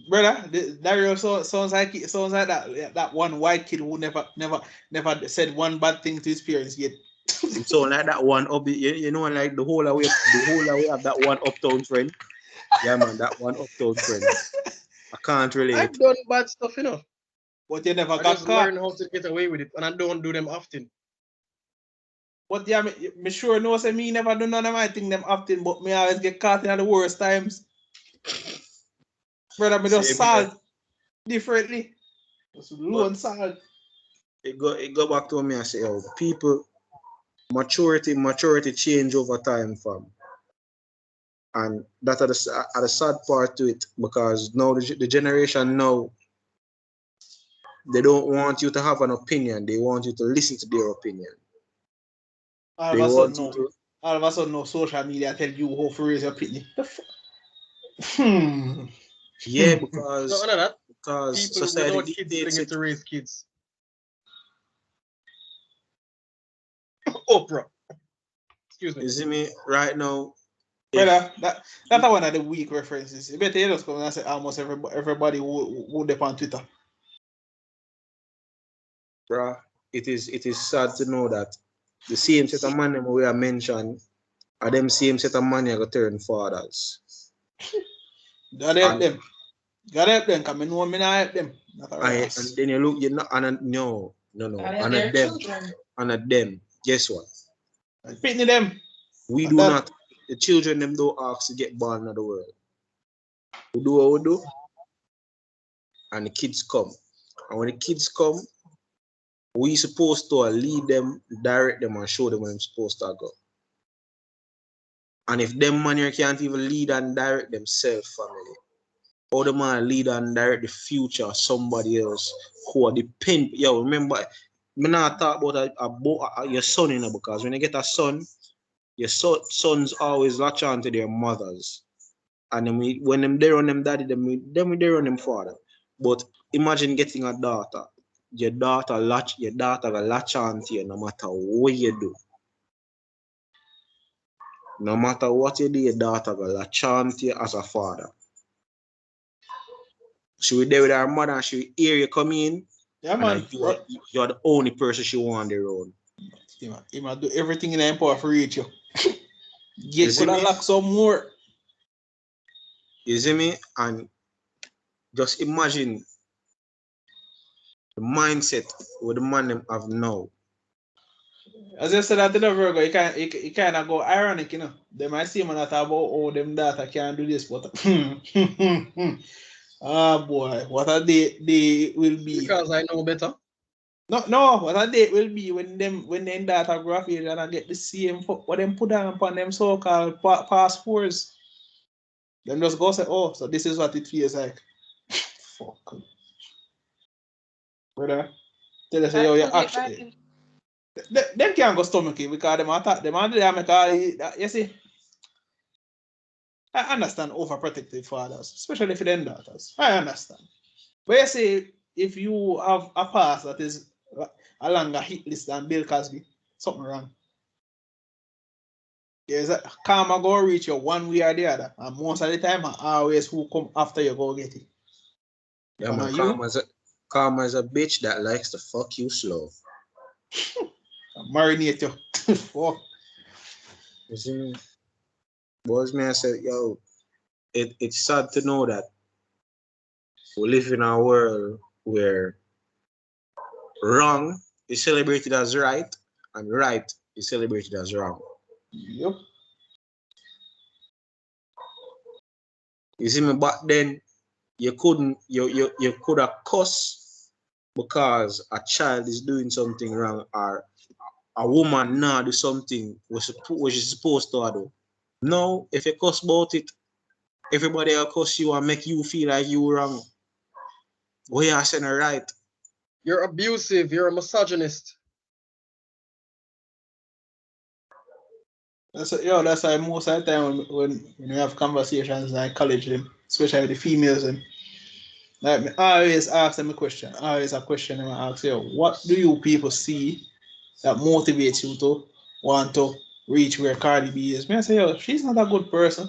brother, Dario sounds like that one white kid who never said one bad thing to his parents yet. It sound like that one up, you know, like the whole away of that one uptown friend. Yeah, man, that one uptown friend. I can't relate. I've done bad stuff, But you never I got just caught. learn how to get away with it, and I don't do them often. But yeah, me sure know say me never do none of my thing them often, but me always get caught in the worst times. Brother, me just Same here. salt differently. Just low and salt. It go back to me and say, oh, people maturity change over time, fam. And that are the sad part to it, because now the generation now, they don't want you to have an opinion. They want you to listen to their opinion. All They of a want sudden you to. all of a sudden no social media tell you how to raise your opinion. Yeah, So because under that, because people society without kids dictates bringing it. to raise kids. Oprah. Excuse me. You see me right now? Brother, that's one of the weak references. You better just come and say almost everybody who dep on Twitter. Bruh, it is sad to know that the same set of man them we are mentioned are them same set of man you go turn fathers. Gotta help And them. Gotta help them, because I know me not help them. Not a and Ross. then you look, you know, and no, Gotta help and their them, children. and them. Guess what? Pitney them. We And do that, not. The children them don't ask to get born in the world. We do what we do, and the kids come. And when the kids come, we supposed to lead them, direct them, and show them where they're supposed to go. And if them man here can't even lead and direct themselves, family, how the man lead and direct the future of somebody else who are depend. Yo, remember, me not talk about your son, because when you get a son, your sons always latch on to their mothers. And then when them there on them daddy, them there on them father. But imagine getting a daughter. Your daughter will latch on to you no matter what you do. No matter what you do, your daughter will latch on to you as a father. She will there with her mother and she will hear you come in. yeah, man. You are the only person she want their own. He might do everything in the power for reach you. You Get see could have me? locked some more. You see me? And just imagine the mindset what the man them have now. As I said at the Virgo, you kind of go ironic, you know. They might see man that talk about oh them data can't do this, but ah boy, what a day they will be. Because I know better. No, what a day will be when them data graph age and I get the same what them put down upon them so-called past fours. Them just go say, oh, so this is what it feels like. Fuck. Brother. Tell us yo, you actually. Them can't go stomach it because them attack them and they make all you see. I understand overprotective fathers, especially for them daughters. I understand. But you see, if you have a past that is a longer hit list than Bill Cosby, something wrong. There's a karma go reach you one way or the other. And most of the time, always who come after you go get it. Yeah, man, karma is a bitch that likes to fuck you slow. Marinate you. Fuck. You see me? Boys, man, I said, yo, it's sad to know that we live in a world where wrong is celebrated as right and right is celebrated as wrong. Yep. You see me? Back then, you could have cussed because a child is doing something wrong or a woman now do something what she's supposed to do. No, if you cuss about it, everybody will cuss you and make you feel like you wrong. What you are saying right. You're abusive. You're a misogynist. That's why most of the time when we have conversations like college, especially the females, and like I always ask them a question. I always a question and I ask, what do you people see that motivates you to want to reach where Cardi B is? Man, I say, she's not a good person.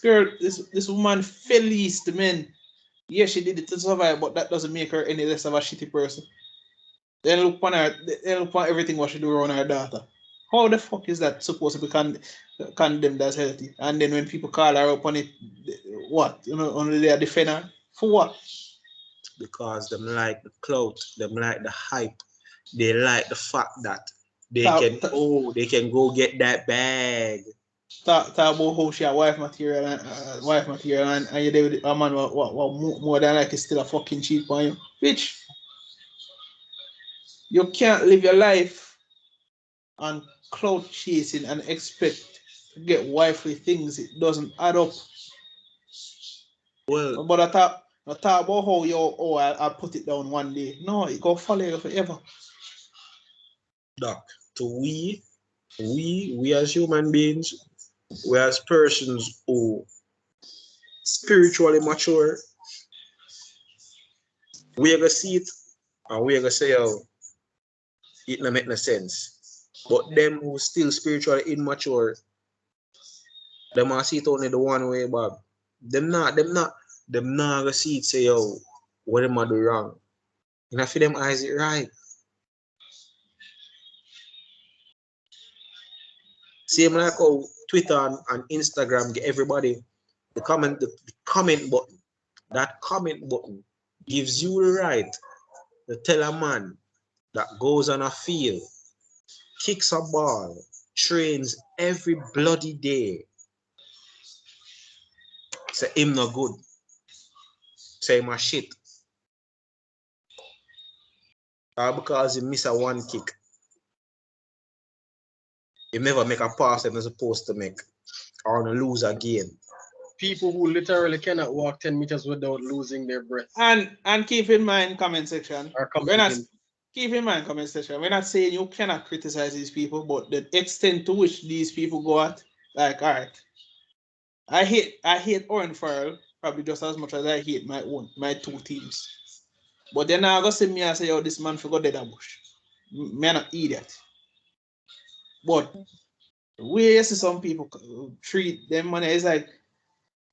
This woman fleeced men. Yeah, she did it to survive, but that doesn't make her any less of a shitty person. Then look upon her, then look upon everything what she do around her daughter. How the fuck is that supposed to be condemned as healthy? And then when people call her up on it, what? Only they are defend her? For what? Because them like the clout, them like the hype, they like the fact that Talk, they can go get that bag. talk about how she a wife material, and you there with a man what more than like is still a fucking cheat on you. Bitch, you can't live your life on cloud chasing and expect to get wifely things. It doesn't add up. Well, But I talk about how I'll put it down one day. No, it go follow you forever. Doc, to we as human beings, we as persons who spiritually mature, we are gonna see it and we are gonna say, oh, it don't make no sense. But them who still spiritually immature, them are see it only the one way, Bob. Them not gonna see it say, yo, what am I do wrong? And I feel them eyes it right. Same like how Twitter and Instagram get everybody the comment button. That comment button gives you the right to tell a man that goes on a field, kicks a ball, trains every bloody day. Say him no good. Say him a shit. Or because he miss a one kick. He never make a pass that he's supposed to make. Or no lose again. People who literally cannot walk 10 meters without losing their breath And keep in mind comment section. are We're not competing. keep in mind comment section. We're not saying you cannot criticize these people, but the extent to which these people go at, like, all right. I hate Owen Farrell probably just as much as I hate my two teams. But then I go see me and say, yo, this man forgot dead a bush. Me not idiot. But the way you see some people treat them money is like,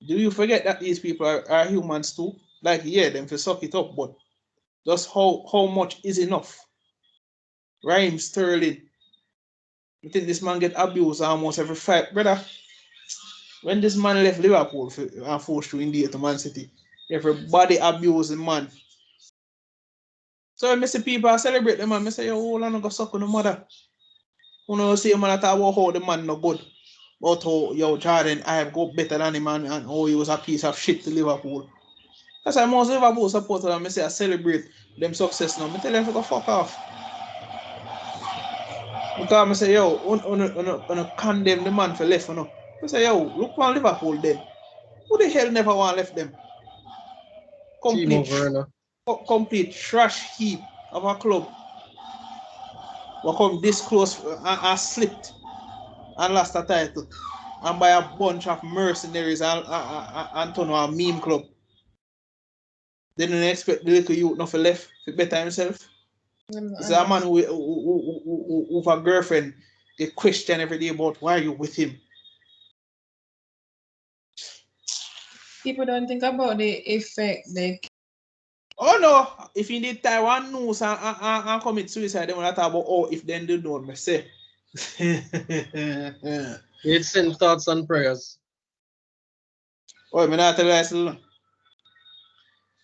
do you forget that these people are humans too? Like, yeah, them to suck it up, but just how much is enough? Raheem Sterling. I think this man get abused almost every fight. Brother, when this man left Liverpool and forced to India to Man City, everybody abused the man. So when I see people celebrate the man, I say, yo, hold on, go suck on the mother. You know, see a man talk about how the man no good. But how, yo, Jordan, I have got better than him and how he was a piece of shit to Liverpool. That's why most Liverpool supporters, I say, I celebrate them success now. I tell them to go fuck off. Because I say, yo, on condemn the man for left, you know. I say, yo, look on Liverpool then. Who the hell never want left them? Timo Complete, Werner. complete trash heap of a club. We come this close and slipped and lost a title. And by a bunch of mercenaries and turn a meme club. Then you expect the little youth not to left to better himself. It's a man who have a girlfriend, they question every day about why are you with him. People don't think about the effect they. Oh no, if you need Taiwan news and commit suicide, then when I talk about if then they don't me say. It's send thoughts and prayers. Oh, me not tell you still.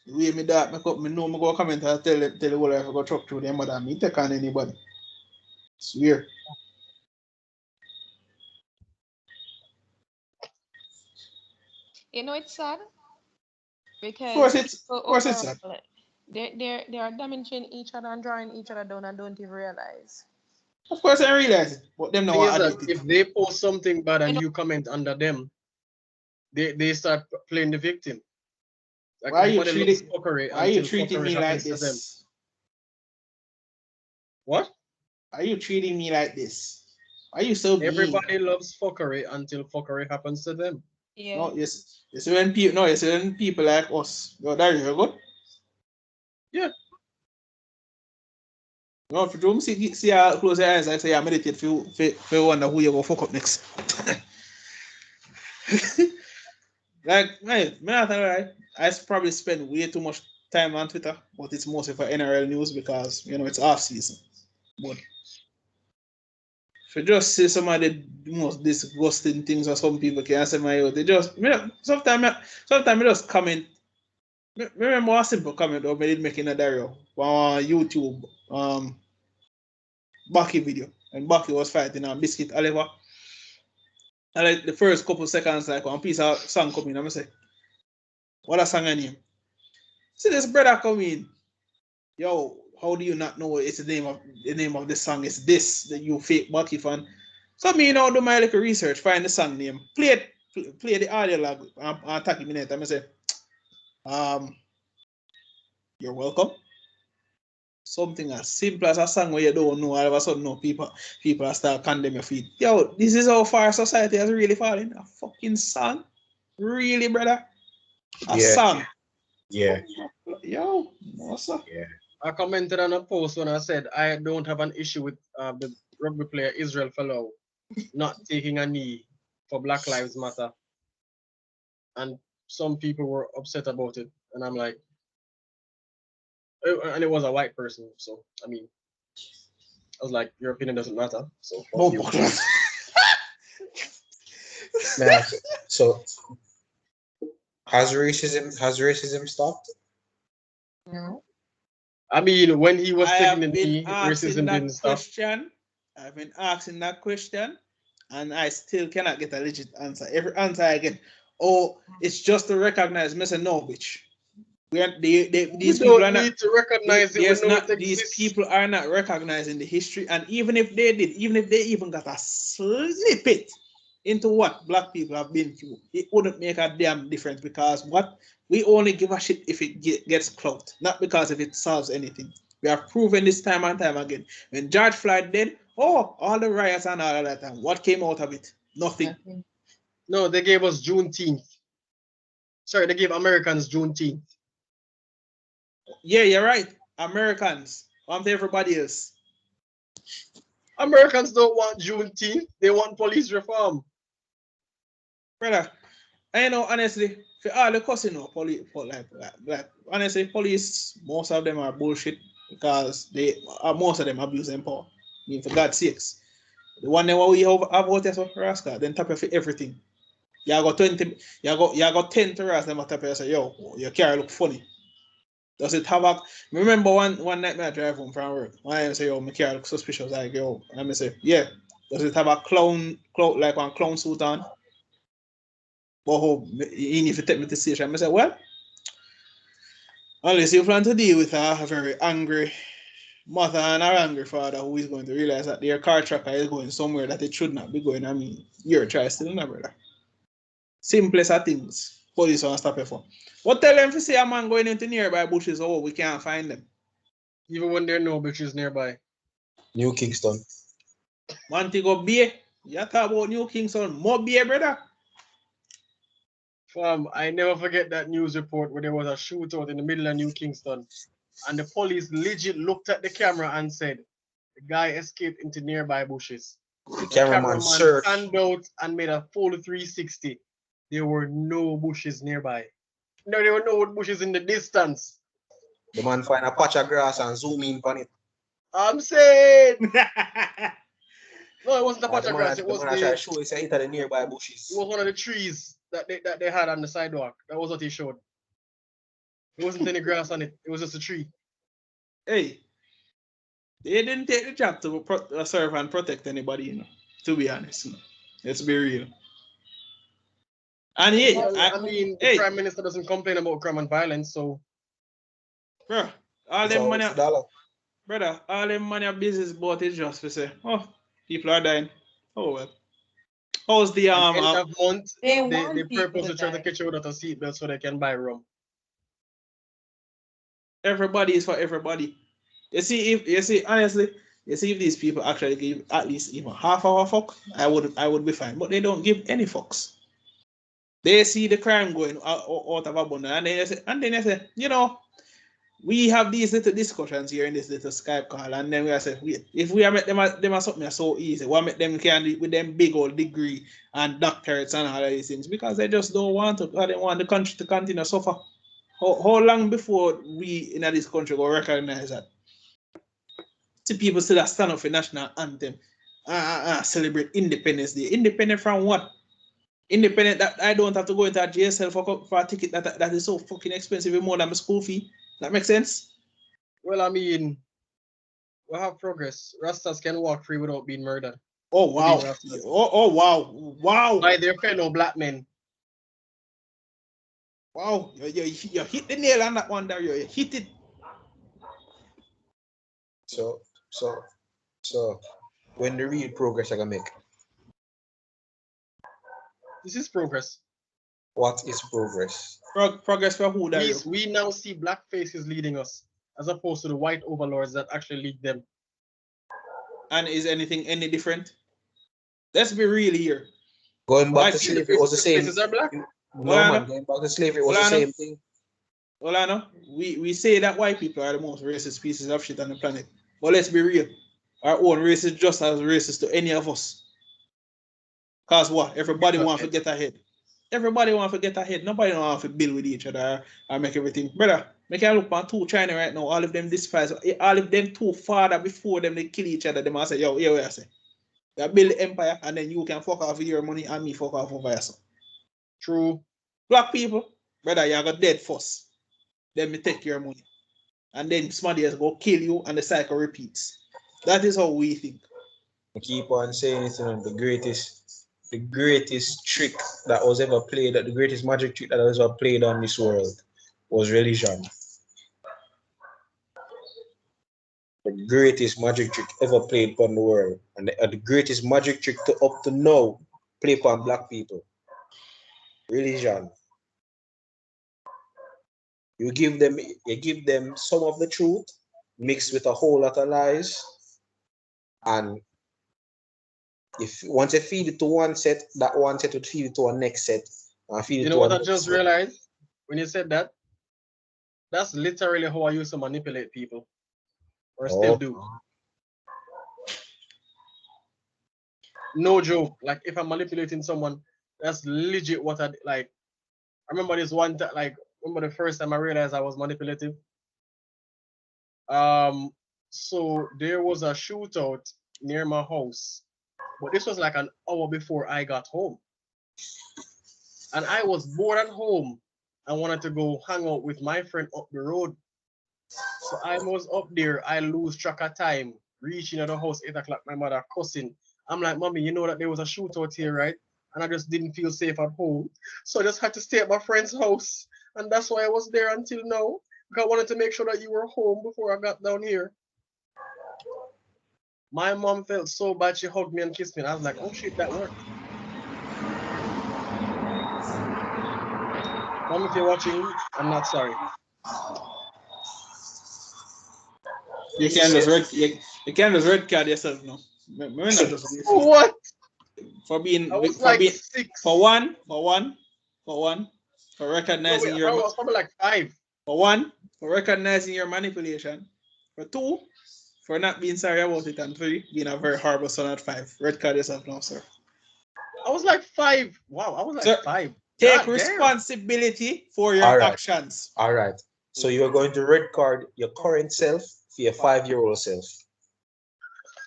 The way me that make up, me know me go comment and tell the whole life I go truck through them mother me take on anybody. Swear. You know it's sad Of course because it's people of course it's overall sad. they are damaging each other and drawing each other down and don't even realize. Of course I realize it, but them Thing now is that admit it. if they post something bad You and know, you comment under them, they start playing the victim. Like Why you everybody loves treating fuckery why you until treating fuckery me like happens to them. this? What? Are you treating me like this? Are you so mean? Everybody loves fuckery until fuckery happens to them. Yeah. No, yes. You see when people like us. Yo, there you go. Yeah. No, for you see how close your eyes, I say I meditate for wonder who you go fuck up next. Like, man, I probably spend way too much time on Twitter, but it's mostly for NRL news because it's off season. But if you just see some of the most disgusting things or some people can say my they just sometimes I just comment. Remember a simple comment I did make in a diary on YouTube Bucky video, and Bucky was fighting a Biscuit Oliver. And like the first couple seconds, like one piece of song coming, I'm say, what a song I name? See this brother come in. Yo, how do you not know it's the name of the song is this that you fake Bucky fan? So me do my little research, find the song name, play the audio log and tag him in it. I'm say, you're welcome. Something as simple as a song where you don't know, all of a sudden no people are start condemn your feet. Yo, this is how far society has really fallen. A fucking song? Really, brother? A song? Yeah. Yo, what's up? Yeah. I commented on a post when I said I don't have an issue with the rugby player Israel Folau not taking a knee for Black Lives Matter. And some people were upset about it. And I'm like, and it was a white person. So, I mean, I was like, your opinion doesn't matter. So, fuck you. Nah, so has racism stopped? No. I mean, when he was I taking have the knee, been asking racism that didn't stop. question. I've been asking that question, and I still cannot get a legit answer. Every answer I get, oh, it's just to recognize. Me say no, bitch. These You people don't are not. need to recognize it when it These exists. people are not recognizing the history, and even if they did, even if they even got a snippet into what black people have been through, it wouldn't make a damn difference because what we only give a shit if it gets clout, not because if it solves anything. We have proven this time and time again. When George Floyd did, oh, all the riots and all of that time, what came out of it? Nothing. No, they gave us Juneteenth. Sorry, they gave Americans Juneteenth. Yeah, you're right. Americans, want everybody else. Americans don't want Juneteenth. They want police reform. Brother, I know honestly, for all the cussing of police, like honestly, police, most of them are bullshit because most of them abuse their power. I mean, for God's sakes, the one that we have out there, so rascal, then tap you for everything. You got 20, you got 10 to rascal, them tap you say, yo, your car look funny. Does it have a? Remember one night I drive home from work. I say, yo, my car look suspicious. I go, I say, yeah. Does it have a clown like one clown suit on? But you need to take me to the station. I say, well, unless you plan to deal with a very angry mother and an angry father who is going to realize that their car tracker is going somewhere that it should not be going. I mean, you're trying still, no, brother. Simplest of things. Police won't stop you for. What tell them to see a man going into nearby bushes? Oh, we can't find them. Even when there are no bitches nearby. New Kingston. Montego Bay. You talk about New Kingston. More Bay, brother. I never forget that news report where there was a shootout in the middle of New Kingston. And the police legit looked at the camera and said, the guy escaped into nearby bushes. The cameraman searched. Stand out and made a full 360. There were no bushes nearby. No, there were no bushes in the distance. The man find a patch of grass and zoom in on it. I'm saying. No, it wasn't a patch of grass. It was the nearby bushes. It was one of the trees that they had on the sidewalk. That was what he showed. There wasn't any grass on it. It was just a tree. Hey, they didn't take the job to serve and protect anybody, you know. To be honest, you know. Let's be real. And yeah, I mean, the Prime Minister doesn't complain about crime and violence, so. Bro, all them money, brother, all them money of business bought is just to say, oh, people are dying. Oh well. How's the end of month? They purposely try to catch you without a seatbelt so they can buy rum. Everybody is for everybody. You see, honestly, You see, if these people actually give at least even half of a fuck, I would be fine. But they don't give any fucks. They see the crime going out of abundance, and then they say, we have these little discussions here in this little Skype call, and then we say, if we make them something so easy, why make them can do with them big old degree and doctorates and all of these things? Because they just don't want to. They want the country to continue to suffer. How long before we in this country will recognize that? See people still stand up for national anthem, celebrate Independence Day. Independent from what? Independent that I don't have to go into a JSL for a ticket that is so fucking expensive, more than my school fee. That makes sense? Well, I mean, we have progress. Rastas can walk free without being murdered. Oh wow! Oh wow! Wow! By their fellow black men. Wow! You hit the nail on that one there. You hit it. So when the real progress I can make? This is progress. What is progress? Progress for who there? We now see black faces leading us, as opposed to the white overlords that actually lead them. And is anything any different? Let's be real here. Going back to slavery, it was the same. Faces are black. No man, going back to slavery, it was the same thing. Well, I know we say that white people are the most racist pieces of shit on the planet, but let's be real. Our own race is just as racist to any of us. Cause what? Everybody wants to get ahead. Everybody wants to get ahead. Nobody wants to build with each other or make everything. Brother, make you look on two China right now. All of them despise. All of them too father before them they kill each other. Them I say, yo, here we are say. You build the empire and then you can fuck off with your money and me fuck off over yourself. True. Black people, brother, you got dead first. Then me take your money. And then somebody else go kill you and the cycle repeats. That is how we think. I keep on saying it, the greatest trick that was ever played, the greatest magic trick that was ever played on this world was religion. The greatest magic trick ever played on the world, and the greatest magic trick up to now play upon black people. Religion. You give them some of the truth mixed with a whole lot of lies, and if once you feed it to one set, that one set would feed it to a next set. You know what I just realized when you said that? That's literally how I used to manipulate people, or still do. No joke. Like if I'm manipulating someone, that's legit what I like. I remember this one time, remember the first time I realized I was manipulative. So there was a shootout near my house, but this was like an hour before I got home, and I was bored at home. I wanted to go hang out with my friend up the road. So I was up there. I lose track of time. Reaching at the house 8 o'clock. My mother cussing. I'm like, Mommy, you know that there was a shootout here, right? And I just didn't feel safe at home. So I just had to stay at my friend's house. And that's why I was there until now. Because I wanted to make sure that you were home before I got down here. My mom felt so bad. She hugged me and kissed me. And I was like, oh shit, that worked. Mom, if you're watching, I'm not sorry. You can't just red card yourself now. What? For being I was like 6. For recognizing I was probably like 5. For recognizing your manipulation. For 2, for not being sorry about it, and 3, being a very horrible son at 5. Red card yourself now, sir. I was like 5. Wow, I was like sir, 5. Take responsibility for your actions. All right. So you are going to red card your current self for your 5-year-old self.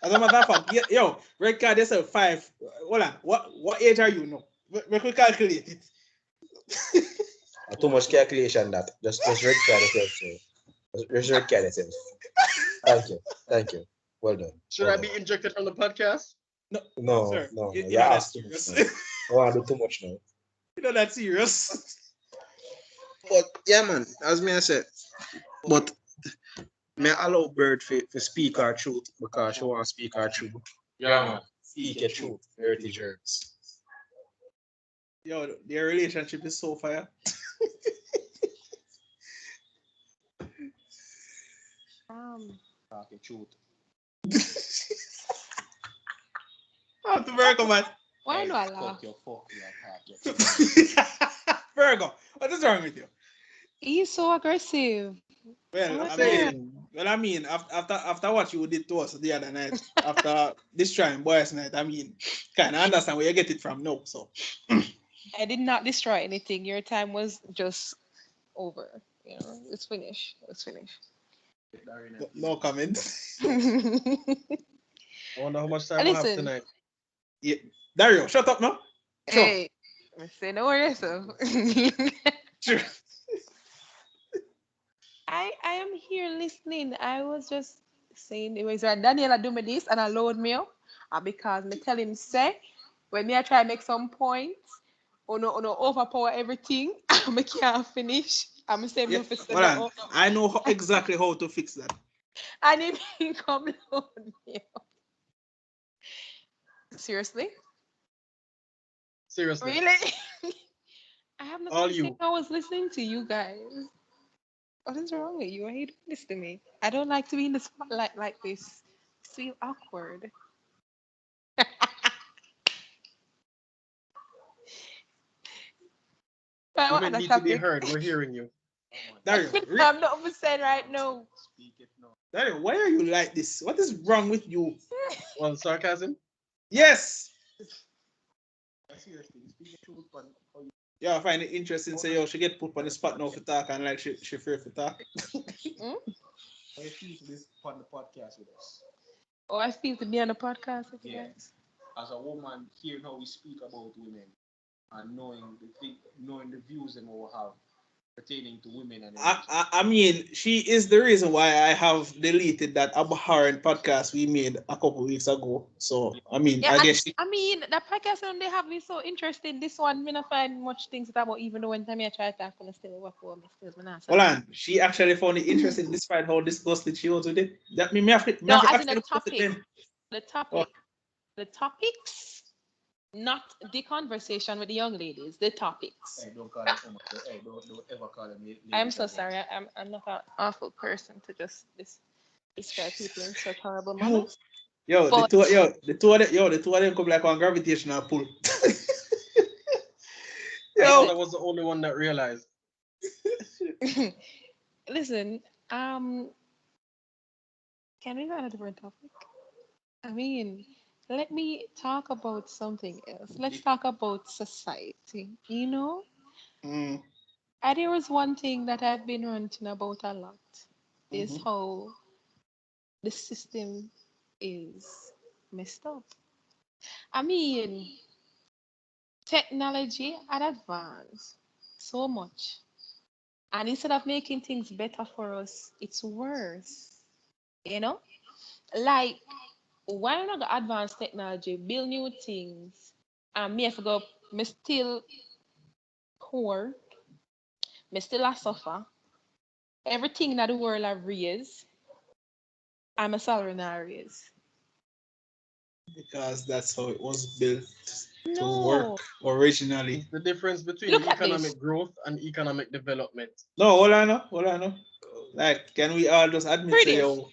As a matter of fact, yo, red card yourself 5. Hold on. What age are you now? We could calculate it. Too much calculation that. Just red card yourself, sir. Just red card yourself. Thank you. Well done. Should I be injected from the podcast? No, sir. No. You know that's serious. I want to do too much now. You know that's serious. But yeah, man, as me I said, but may I allow Bird to speak our truth because she want to speak our truth. Yeah, man. Speak your truth. Dirty germs. Yo, their relationship is so fire. Talking truth. Virgo, man. Why do I laugh? Virgo, what is wrong with you? He's so aggressive. Well, Oh, I yeah. mean, after what you did to us the other night, after this trying boys night, I mean, kind of understand where you get it from now. So, I did not destroy anything. Your time was just over. You know, it's finished. It's finished. no comments. I wonder how much time I have Listen, tonight. Yeah. Dario, shut up now. Sure. hey, say no worries. So. Sure. I am here listening. I was just saying it was right. Daniela do me this and allowed me up. Because me tell him say when me I try make some points, no overpower everything, I can't finish. I'm saying Yeah, no for say hold on. no. I know exactly how to fix that. And he come load me up. Seriously? Seriously. Really? I have nothing All to say. you. I was listening to you guys. What is wrong with you? Why are you doing this to me? I don't like to be in the spotlight like this. It's feel awkward. But what Women other need to be topic? heard. We're hearing you. Dario, I'm not upset right now. Dario, why are you like this? What is wrong with you? Well, sarcasm? Yes. Yeah, I find it interesting. Say, yo, she get put on the spot now for talk and like she fear for talk. Hmm? I feel to this on the podcast with us. Oh, I feel to be on the podcast with you Yeah. guys. As a woman, hearing how we speak about women and knowing the views that we will have pertaining to women and I mean, she is the reason why I have deleted that abhorrent podcast we made a couple weeks ago. So, I mean, Yeah, I and guess she, I mean the podcast and they have me so interesting. This one, me not find much things about even though when time I try to talk on still work for me still me not hold say. on. She actually found it interesting despite how disgusted she was with it. That me have to, No, as in the actually post it topic. then. The Oh, topic. The topics, not the conversation with the young ladies. The topics. hey, don't call it so much. Hey, don't ever call them I'm ladies so again. sorry. I'm not an awful person to just describe people in such horrible yo, manners. yo, But the two of them come like one gravitational pull. I thought Yo, I was the only one that realized. listen, can we go on a different topic? I mean, let me talk about something else. Let's talk about society. You know, mm, there was one thing that I've been ranting about a lot is mhm. how the system is messed up. I mean, technology had advanced so much. And instead of making things better for us, it's worse. You know? Like, why not the advanced technology, build new things, and me I forgot, me still poor, me still a suffer. Everything in the world I raise, I'm a salary now raise. Because that's how it was built to No. work originally. It's the difference between Look at this. economic growth and economic development. No, hold on, no. Like, can we all just admit, Read say, this. yo,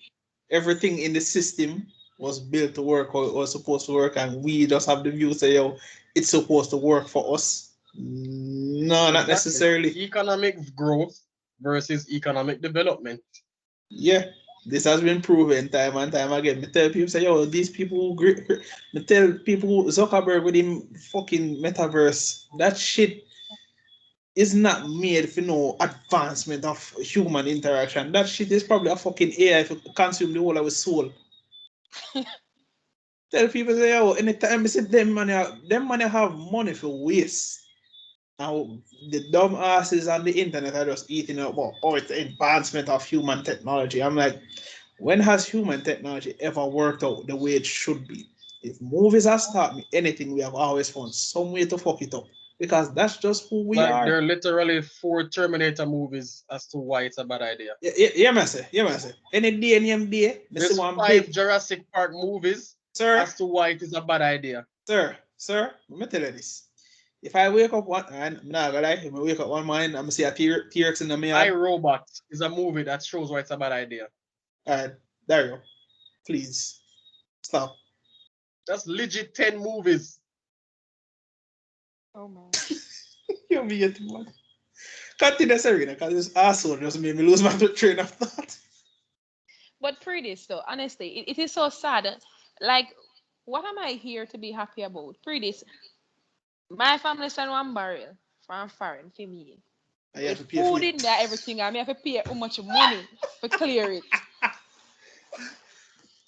everything in the system was built to work how it was supposed to work, and we just have the view, say, yo, it's supposed to work for us? No, not Exactly. necessarily. Economic growth versus economic development. Yeah, this has been proven time and time again. Me tell people, say, yo, these people, me tell people, Zuckerberg with him fucking metaverse, that shit is not made for no advancement of human interaction. That shit is probably a fucking AI to consume the whole of his soul. Tell people say, yo, anytime I see them money have money for waste. Now the dumb asses on the internet are just eating up. Oh, it's the advancement of human technology. I'm like, when has human technology ever worked out the way it should be? If movies have taught me anything, we have always found some way to fuck it up. Because that's just who we Like are. there are literally 4 Terminator movies as to why it's a bad idea. Yeah, man, say. Yeah, man, say. Any day, any day, I see There's one 5 Jurassic Park movies sir, as to why it is a bad idea. sir, let me tell you this. If I wake up one, and I'm not gonna lie, if I wake up one morning, I'm gonna see a T-Rex in the I yard. Robot is a movie that shows why it's a bad idea. There you go. Please stop. That's legit 10 movies. Oh man. You be it, man. Continue, Serena, because this asshole just made me lose my train of thought. But for this though, honestly, it is so sad. Like, what am I here to be happy about? For this, my family send one barrel from foreign for me. And you have With to pay for food it. in there, everything, and me have to pay how much money to clear it.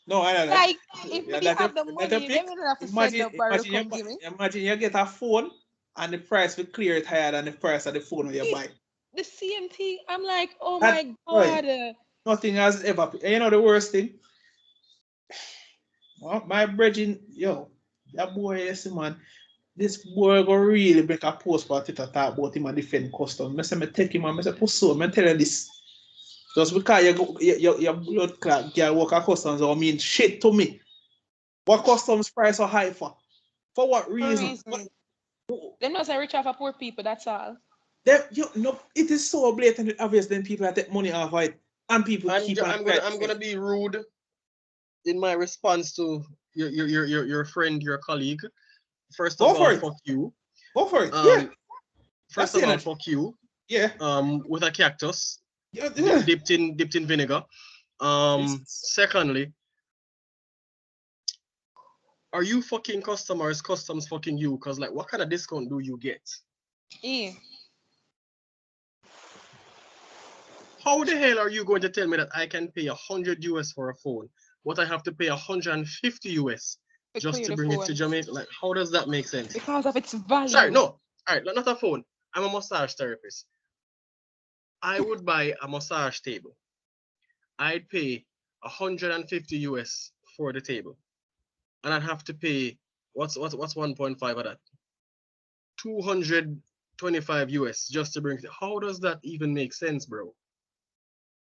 No, I don't know. Like, if Yeah, me have the that a money, they pick. will have to send Imagine, the barrel imagine, come give me. imagine you get a phone and the price will clear it higher than the price of the phone you It's buy. the same thing. I'm like, oh That my boy, god. nothing has ever. You know the worst thing? Well, my brethren, yo, that boy, yes, man. This boy go really make a post for Twitter talk about him and defend custom. I say, me take him and I say, push so, I tell you this. Just because you go, your blood clot girl work at customs don't mean shit to me. What customs price are high for? For what For reason? reason. They must say rich off of poor people, that's all. It is so blatantly obvious then people that take money off of it and people keep on I'm gonna be rude in my response to your friend, your colleague. First of Go for all, it. fuck you. Go for it. Yeah. First That's of all, it. fuck you. Yeah. With a cactus Yeah. dipped in vinegar. Jesus. Secondly, are you fucking customers? Customs fucking you? Cause like, what kind of discount do you get? Yeah. How the hell are you going to tell me that I can pay 100 US for a phone, but I have to pay 150 US To just clear to the bring it to phone. Jamaica? Like, how does that make sense? Because of its Sorry, value. no. All right, not a phone. I'm a massage therapist. I would buy a massage table. I'd pay 150 US for the table, and I'd have to pay what's 1.5 of that? 225 US just to bring it. How does that even make sense, bro?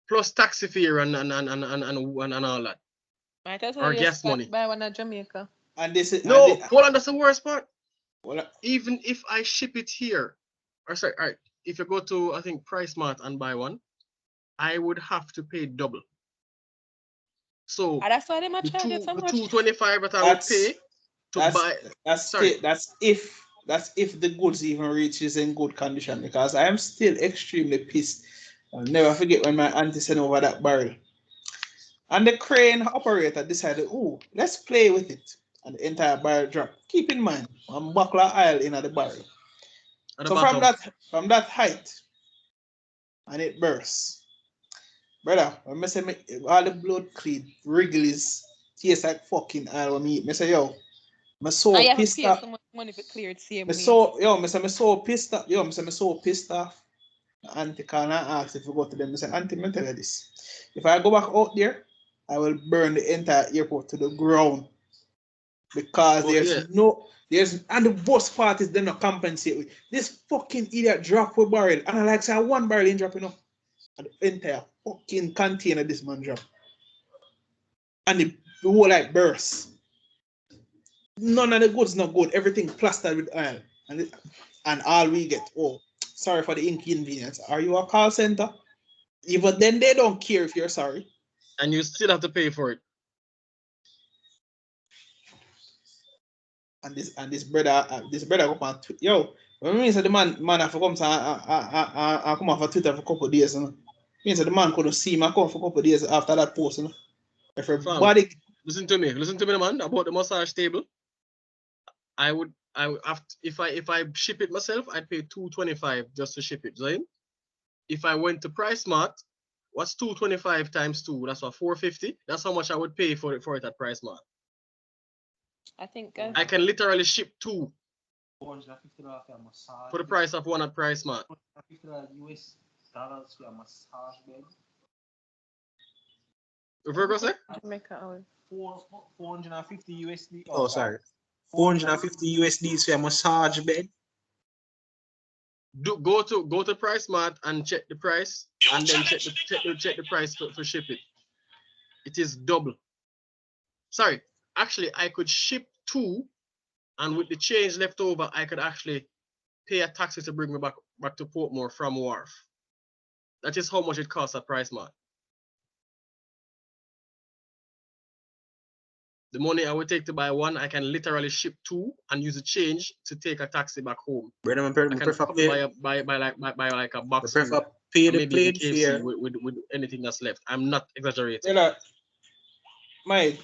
Plus taxi fare and all that, Might as well or just gas money. buy one at Jamaica. And this is No, hold on, that's the worst part. well, Even if I ship it here, or sorry, all right, if you go to I think Price Mart and buy one, I would have to pay double. So And that's why they might the charge it so the much. 225 that I would that's pay to buy. Sorry, that's if the goods even reaches in good condition because I am still extremely pissed. I'll never forget when my auntie sent over that barrel. And the crane operator decided, oh, let's play with it. And the entire barrel dropped. Keep in mind, one buckle of oil in the barrel. at the So bottom. from that height, and it bursts. Brother, when I say all the blood clean, Wrigley's taste like fucking oil when me eat. I say, yo, I'm And so you have to pissed pay off. so much money to clear it same Me way. so yo, me say me so pissed off. Yo, me say me so pissed off. Auntie can I ask if we go to them. I say, Auntie, me tell you this. If I go back out there, I will burn the entire airport to the ground. Because But yeah, there's and the worst part is they not compensate with this fucking idiot drop with barrel. And I like say one barrel in dropping off. And the entire fucking container this man drop. And the whole like burst. None of the goods not good. Everything plastered with oil. And all we get, oh, sorry for the inconvenience. Are you a call center? Even then they don't care if you're sorry. and you still have to pay for it. And this brother go on yo. When me say the man have to come to come off of Twitter for a couple of days, you know. Means the man couldn't see me come for a couple of days after that post, you know. Fam, Everybody listen to me, man, about the massage table. I would have if I ship it myself, I'd pay 225 just to ship it. Right? If I went to Price Mart, what's 225 times 2? That's what 450. That's how much I would pay for it at Price Mart. I think I can literally ship 2 $450 for a massage. for the price of one at Price Mart. $450 US dollars for a massage bed. Virgo say? Jamaica oil. 450 USD. Oh, sorry. 450 USDs for a massage bed. Go to Price Mart and check the price, and then check the price for ship it. It is double. Sorry, actually, I could ship 2, and with the change left over, I could actually pay a taxi to bring me back to Portmore from Wharf. That is how much it costs at Price Mart. The money I would take to buy one, I can literally ship two and use the change to take a taxi back home. Brother, I I can prefer probably pay, buy like a I box prefer pay and the maybe even plane KFC fare. with anything that's left. I'm not exaggerating. Brother, Mike,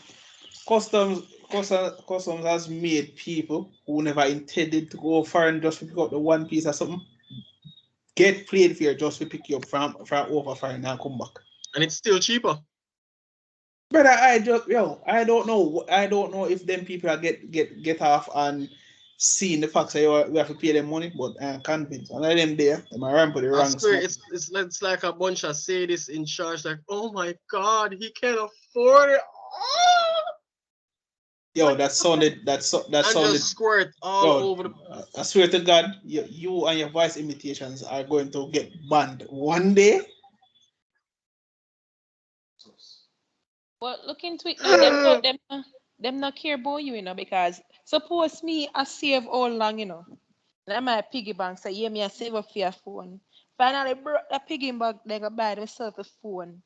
customs has made people who never intended to go foreign just to pick up the one piece or something get plane fare just to pick you up from over foreign and come back. And it's still cheaper. Brother, I don't know. I don't know if them people are get off and seeing the fact that we have to pay them money, but I'm convinced. And them there, they might run for the I wrong swear smoke. it's like a bunch of sadists in charge, like, oh my god, he can't afford it. Yo, that sounded And just squirt all yo, over the I swear to God, you and your voice imitations are going to get banned one day. But look into it now. Them not care about you, because suppose me I save all long, Then my piggy bank say, yeah, me I save up for your phone. Finally broke the piggy bank, they go buy themselves a phone.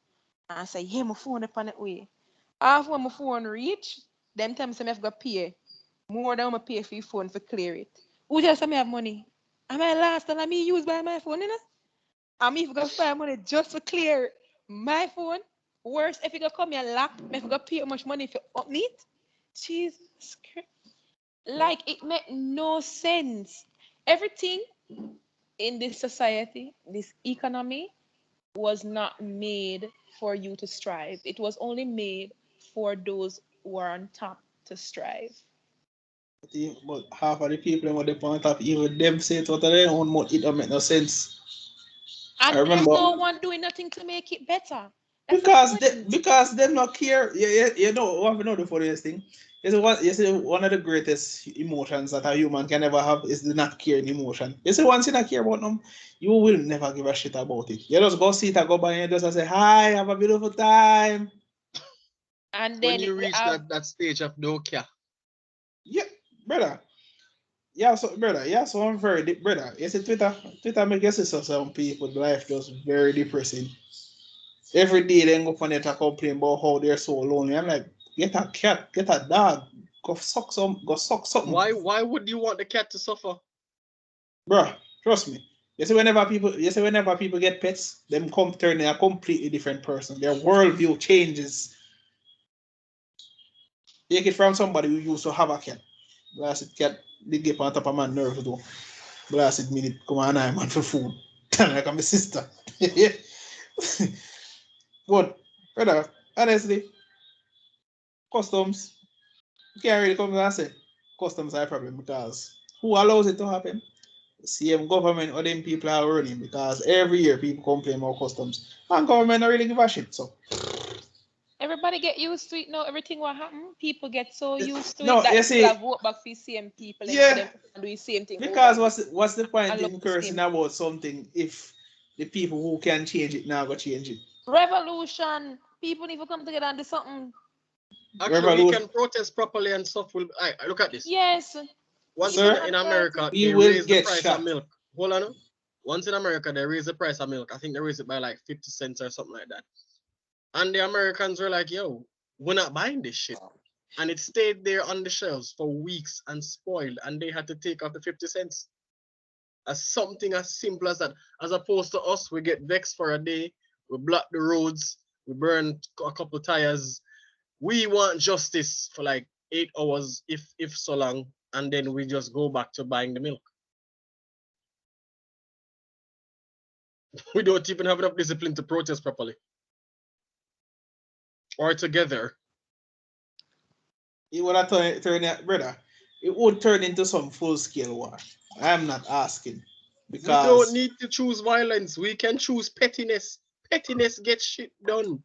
And I say, yeah, my phone upon it way. After when my phone reach, them time say me have got pay more than I pay for your phone for clear it. Who just say me have money? Am I last and I me use by my phone, I'm if go find money just for clear my phone. Worse, if you go come here lock, if you go pay how much money for upmeet. Jesus Christ. Like it make no sense. Everything in this society, this economy, was not made for you to strive. It was only made for those who are on top to strive. But half of the people when they point up, even them say it out of their own mouth, it don't make no sense. I And there's remember no one doing nothing to make it better. That's the point. because they not care. You know what you know the funniest thing. You see one of the greatest emotions that a human can ever have is the not caring emotion. You see once you not care about them, you will never give a shit about it. You just go see it and go by and just say, hi, have a beautiful time. And when then you we reach have that stage of no care. Yeah, brother. Yeah, so I'm very deep, brother. You see Twitter make you see some people life just very depressing. Every day they go on there to complain about how they're so lonely. I'm like, get a cat, get a dog, go suck something. Why would you want the cat to suffer? Bruh, trust me. Whenever people get pets, them come turn a completely different person. Their worldview changes. Take it from somebody who used to have a cat. Blasted cat, they get on top of my nerves though. Blasted minute, come on, I'm on for food. Like I'm a sister. But, brother, honestly, customs, you can't really come and say customs are a problem because who allows it to happen? Same government or them people are running because every year people complain about customs and government don't really give a shit. So everybody get used to it now. Everything what happen, people get so used to it no, that you they still see, have vote back for the same people and for yeah, them to do the same thing over because again what's the point and look in the cursing same. about something if the people who can change it now go change it? Revolution. People need to come together and do something. Actually, we Revolution, can protest properly and stuff will look at this. Yes. Once People sir, in not dirty. America, we they will raise the get price of shot. milk. Hold on. Once in America, they raise the price of milk. I think they raised it by like 50 cents or something like that. And the Americans were like, yo, we're not buying this shit. And it stayed there on the shelves for weeks and spoiled. And they had to take off the 50 cents. As something as simple as that. As opposed to us, we get vexed for a day. We block the roads. We burn a couple tires. We want justice for like 8 hours, if so long. And then we just go back to buying the milk. We don't even have enough discipline to protest properly or together. It would have brother. It would turn into some full scale war. I'm not asking We don't because need to choose violence. We can choose pettiness. Pettiness gets shit done.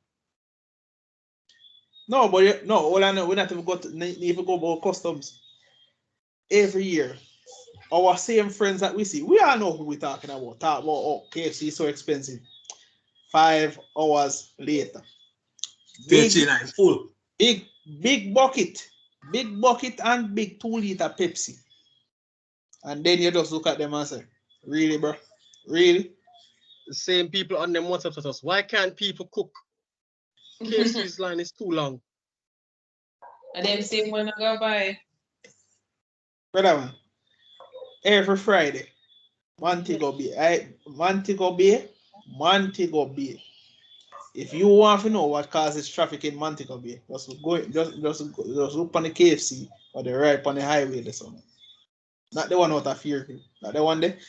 no, but no, all I know we not even even go about customs every year. Our same friends that we see, we all know who we're talking about. Talk about oh KFC is so expensive. 5 hours later, big 39 full. big big bucket, big bucket and big 2 liter Pepsi, and then you just look at them and say, really, bro, really? The same people on them WhatsApp status. Why can't people cook? KFC's line is too long. And them same one I go by. Brother man, every Friday, Montego Bay. Montego Bay. If you want to know what causes traffic in Montego Bay, just look on the KFC or the right on the highway this one. Not the one out of fear. Not the one there.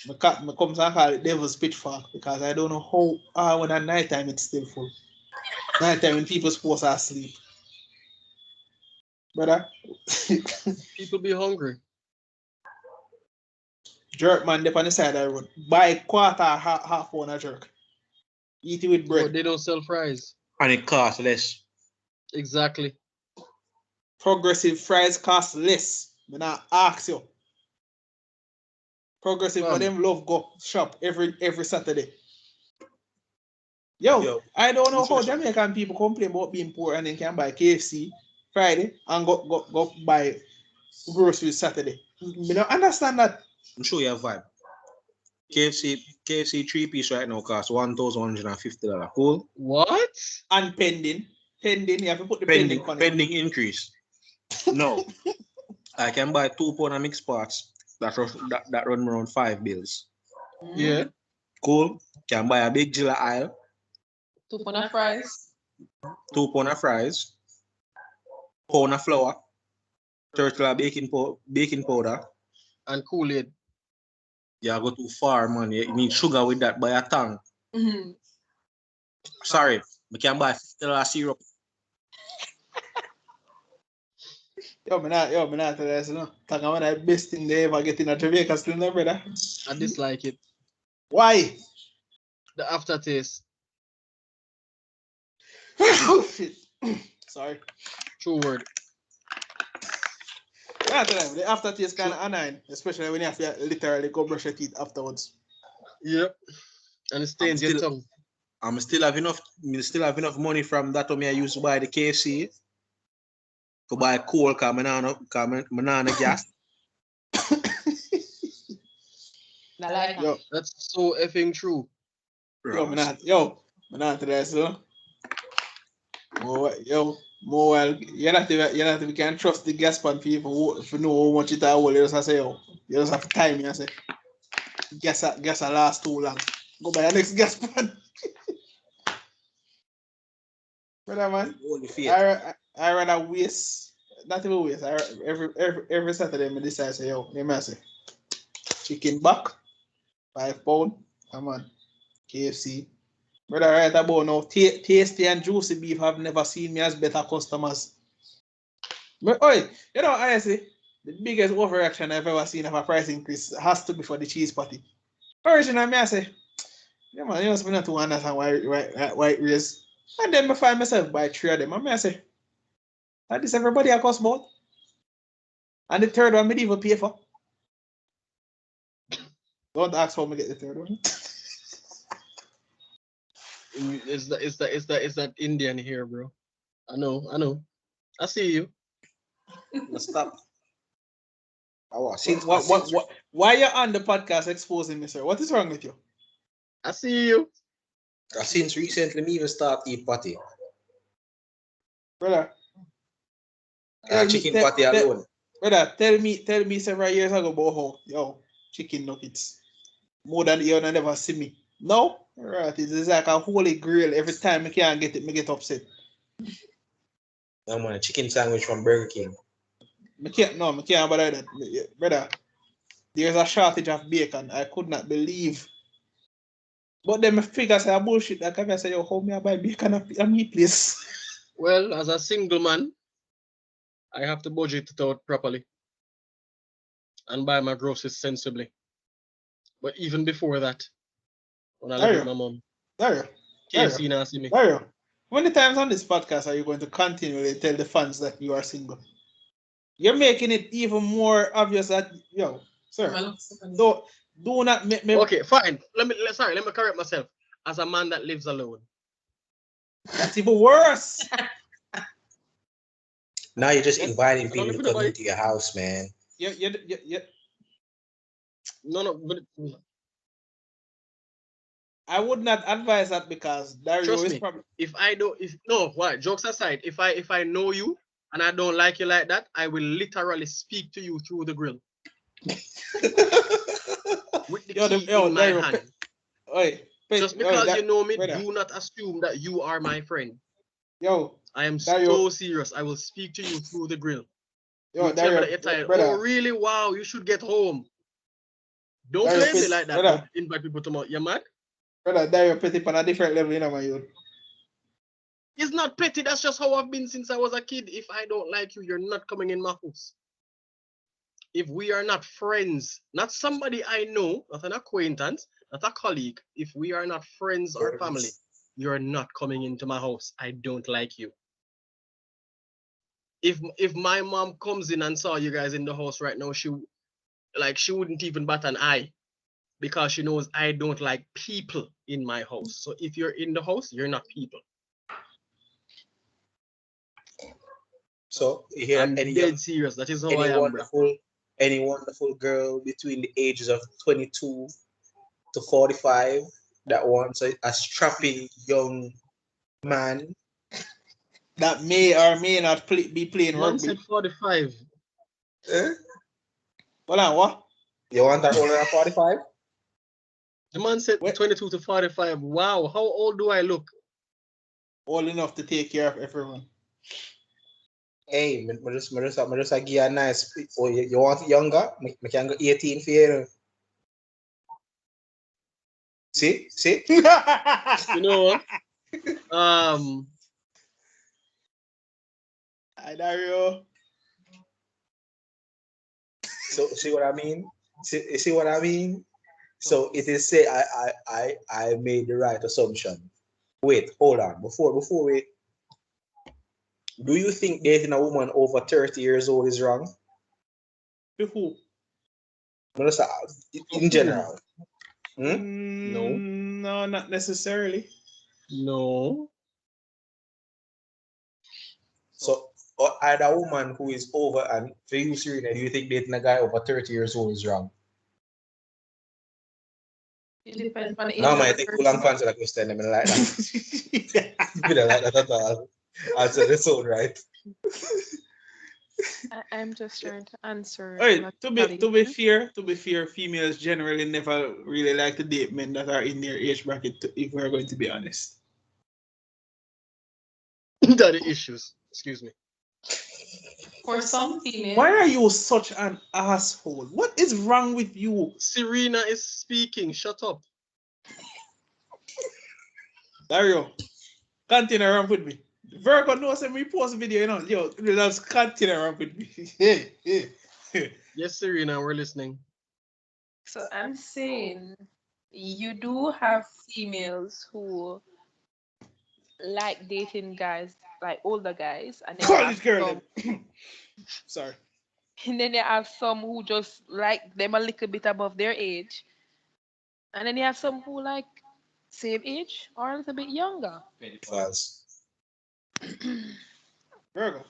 I come and call it Devil's Pitfall because I don't know how when at night time it's still full. Night time when people supposed to sleep. Brother. People be hungry. Jerk man up on the side of the road. Buy quarter half pound of jerk. Eat it with bread. But they don't sell fries. And it costs less. Exactly. Progressive fries cost less. Me not ask you. Progressive for them love go shop every Saturday. Yo, I don't know how Jamaican people complain about being poor and then can buy KFC Friday and go buy groceries Saturday. Me don't understand that. I'm sure you have vibe. KFC 3-piece right now costs $1,150. Cool? What? And pending. You have to put the pending on it. Pending increase. No. I can buy 2 pound of mixed parts that run around 5 bills. Yeah. Cool. Can buy a big Gila aisle. 2 pound of fries. 2 pound of fries. Pound of flour. Turtle baking powder. And Kool-Aid. You go too far, man. You need sugar with that by a tongue. Mm-hmm. Sorry. We can buy $50 syrup. Yo, me not tell you this, no. Talk about the best thing they ever get in a Jamaica still, no, brother. I dislike it. Why? The aftertaste. Oh, shit. Sorry. True word. Yeah, the aftertaste kind of annoying, especially when you have to literally go brush your teeth afterwards. Yep. And it stains your tongue. I'm still have enough money from that when I used to buy the KFC to buy coal because I'm not gas. I like Yo, That's so effing true. yo, me not tell you this, no. More you not even can trust the gas pan people if you know how much it will. You just say, yo, you just have to time me and say, gas last too long. Go buy the next gas pan. Brother man, I rather waste, not even waste. Every Saturday I decide say, yo, let me say, chicken back, 5 pound, come on, KFC. Brother, right about now, tasty and juicy beef have never seen me as better customers. But, oi, you know, honestly, the biggest overreaction I've ever seen of a price increase has to be for the cheese patty. Originally, I say, yeah, man, you must be not to understand why it raise. And then I find myself buy 3 of them. And I say, that is everybody I cost about. And the third one, I didn't even pay for. Don't ask for me to get the third one. It's that Indian here, bro. I know. I see you. Stop. Why you on the podcast exposing me, sir? What is wrong with you? I see you. Since recently, me even start eat patty. Brother. Chicken patty alone. Brother, tell me several years ago about how, yo, chicken nuggets. More than you never see me. No? Right, it's like a holy grail. Every time I can't get it, I get upset. I'm on a chicken sandwich from Burger King. I can't bother that. Brother, there's a shortage of bacon. I could not believe. But then my figure say bullshit. Like I say, yo, how me I buy bacon at me place? Well, as a single man, I have to budget it out properly and buy my groceries sensibly. But even before that, when I live with my mom, KFC now see me. How many times on this podcast are you going to continually tell the fans that you are single? You're making it even more obvious that, yo, sir, do not make me. Okay, fine. Let me correct myself. As a man that lives alone. That's even worse. Now you're just inviting people to come into your house, man. Yeah. No, but I would not advise that because Dario trust is me. probably. Jokes aside, if I know you, and I don't like you like that, I will literally speak to you through the grill with the key in my hand. Just because you know me, do not assume that you are my friend. Yo, I am Dario. so serious. I will speak to you through the grill. Yo, You tell me Dario, that you're tired. brother. Oh, really? Wow, you should get home. Don't Dario, play me like that. brother. But invite people to my. You mad? Brother, Dario petty on a different level, you know, my youth. It's not petty. That's just how I've been since I was a kid. If I don't like you, you're not coming in my house. If we are not friends, not somebody I know, not an acquaintance, not a colleague, if we are not friends or family, you're not coming into my house. I don't like you. If my mom comes in and saw you guys in the house right now, she wouldn't even bat an eye because she knows I don't like people in my house. So if you're in the house, you're not people. So you hear I'm any dead serious. That is how I am, bro. any wonderful girl between the ages of 22 to 45 that wants a strapping young man That may or may not be playing Man rugby. said 45. Hold on, what? You want that older than 45? The man said What? 22 to 45. Wow, how old do I look? Old enough to take care of everyone. Hey, I just give you a nice. Oh, you want it younger? I can go 18 for you. See? You know, Hi, Dario. So see what I mean? See what I mean? So it is say I made the right assumption. Wait, hold on. Before we, do you think dating a woman over 30 years old is wrong? To who? In general. No. No, not necessarily. No. So either a woman who is over, and for you, Serena, do you think dating a guy over 30 years old is wrong? It depends on the age No, of man, I the think too person. long to answer that question. I mean, like that. You don't like that at all. Answer the soul, right? I'm just trying to answer. Hey, Not to be fair, females generally never really like to date men that are in their age bracket. If we're going to be honest, Daddy issues. Excuse me. For some females, why are you such an asshole? What is wrong with you, Serena is speaking. Shut up. Dario? Continue around with me. Virgo knows when we post a video, you know, yo, let's continue around with me. Yes, Serena, we're listening. so I'm saying you do have females who like dating guys, like older guys, and then you College have girl. some, Then. Sorry. and then you have some who just like them a little bit above their age, and then you have some who like same age or a little bit younger. False. Virgo.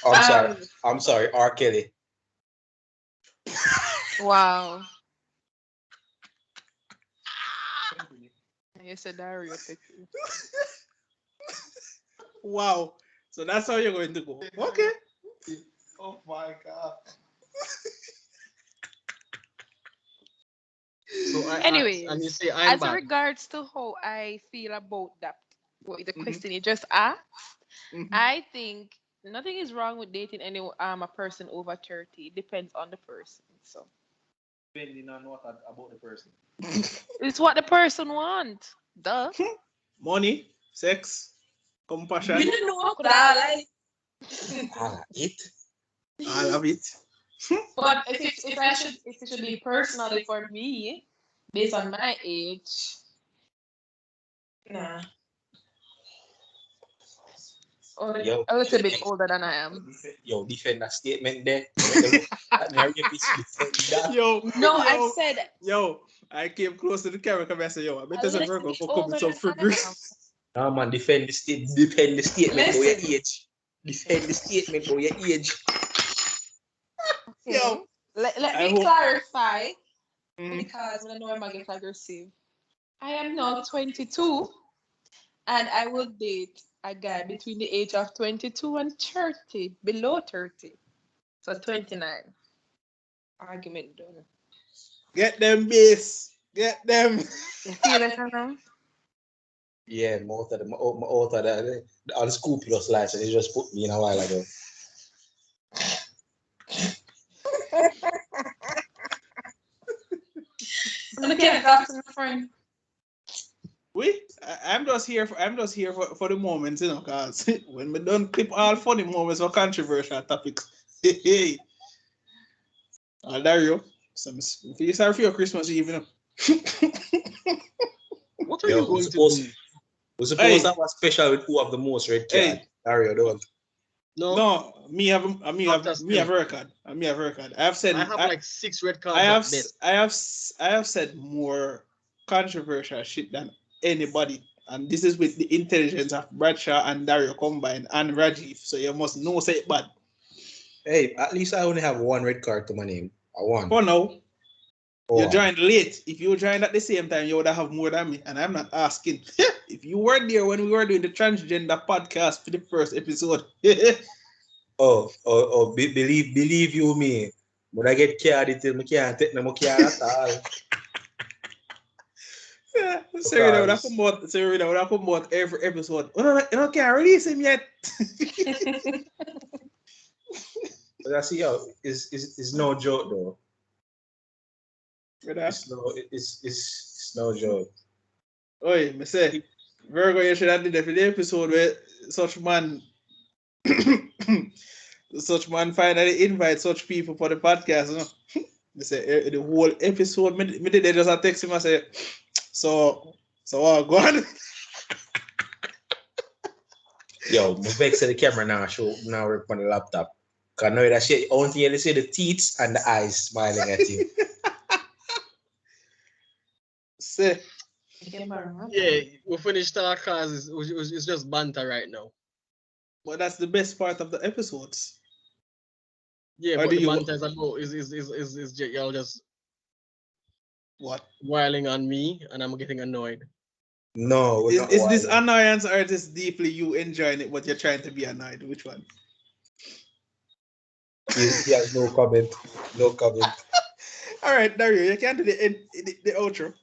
I'm sorry, R. Kelly. Wow. You said Dario Petty. Wow. So that's how you're going to go. Okay. Oh my god. So I Anyways, asked, and you say I'm as bad. regards to how I feel about that, what the Mhm. question you just asked, Mhm. I think nothing is wrong with dating any a person over 30. It depends on the person. So Depending on what about the person. it's what the person wants. Duh. Money, sex, You compassion, didn't know could I like. It. I love it. But if it should be personally for me, based on my age, nah. Or Yo, a little bit older than I am. yo, defend that statement there. Defend that. Yo, No, yo, I said yo, I came close to the camera and I said, yo, I bet a there's a little Virgo bit for come older with some than fruit I juice. am. No, man, defend the statement for your Listen. age. Defend the statement for your age. Okay. Yo, Let I me hope. clarify Mhm. because I know I get aggressive. I am now 22 and I will date a guy between the age of 22 and 30, below 30. So 29. Argument done. Get them, base. Get them. You feel it now? Yeah, my author, the unscrupulous license, he just put me in a while ago. I can't talk to my friend. I'm just here for the moments, you know, cause when we don't clip all funny moments or controversial topics. Hey, Dario, you sorry for your Christmas Eve, you know. What are you going to do? We're supposed to have a special with who have the most red card. Hey. Dario, don't. No, me have After a record. Me have a record. I have said I have like 6 red cards I have at best. I have said more controversial shit than anybody, and this is with the intelligence of Bradshaw and Dario combined and Rajiv. So you must know say it bad. Hey, at least I only have one red card to my name. I won. For now, you Oh, joined late. If you joined at the same time, you would have more than me. And I'm not asking. If you were there when we were doing the transgender podcast for the first episode. believe you me. When I get card until I can't take no more card at all. So you know would have come out every episode. Oh, no, can't release him yet. But I see how it's no joke though. Brother. It's no joke. Oi, me say, Virgo, you should have did it for the episode where such man finally invite such people for the podcast, you know. Me say the whole episode, me did they just a text him and say, so go on. Yo, my vex the camera now show now work on the laptop. Cause now that shit only thing you see the teeth and the eyes smiling at you. Say, Yeah, we finished our cars. It's just banter right now. but that's the best part of the episodes. Yeah, Or but do the you- banter is about is y'all just What? whiling on me and I'm getting annoyed. No, we're not Is this wild. annoyance or is this deeply you enjoying it, but you're trying to be annoyed? Which one? He has no comment. No comment. All right, Dario, you can do the outro.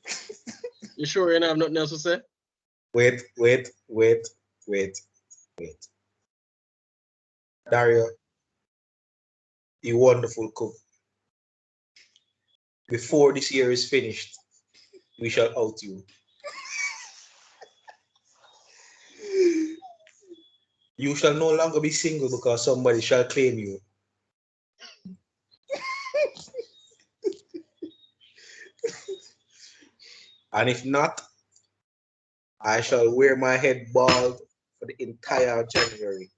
You sure you don't have nothing else to say? Wait. Dario, you wonderful cook. Before this year is finished, we shall out you. You shall no longer be single because somebody shall claim you. And if not, I shall wear my head bald for the entire January.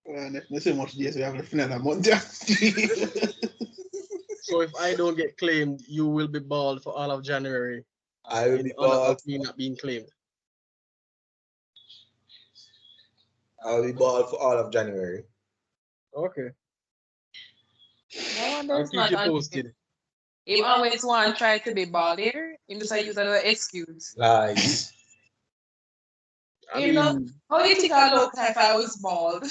Well, let's see how much days we have left in a month. So if I don't get claimed, you will be bald for all of January I will in be honor bald. of me not being claimed. I will be bald for all of January. Okay. No wonder I'll it's keep not you on. posted. He always want to try to be bald here. He just use another excuse. Lies. I You know, mean, how do you think I look if I was bald?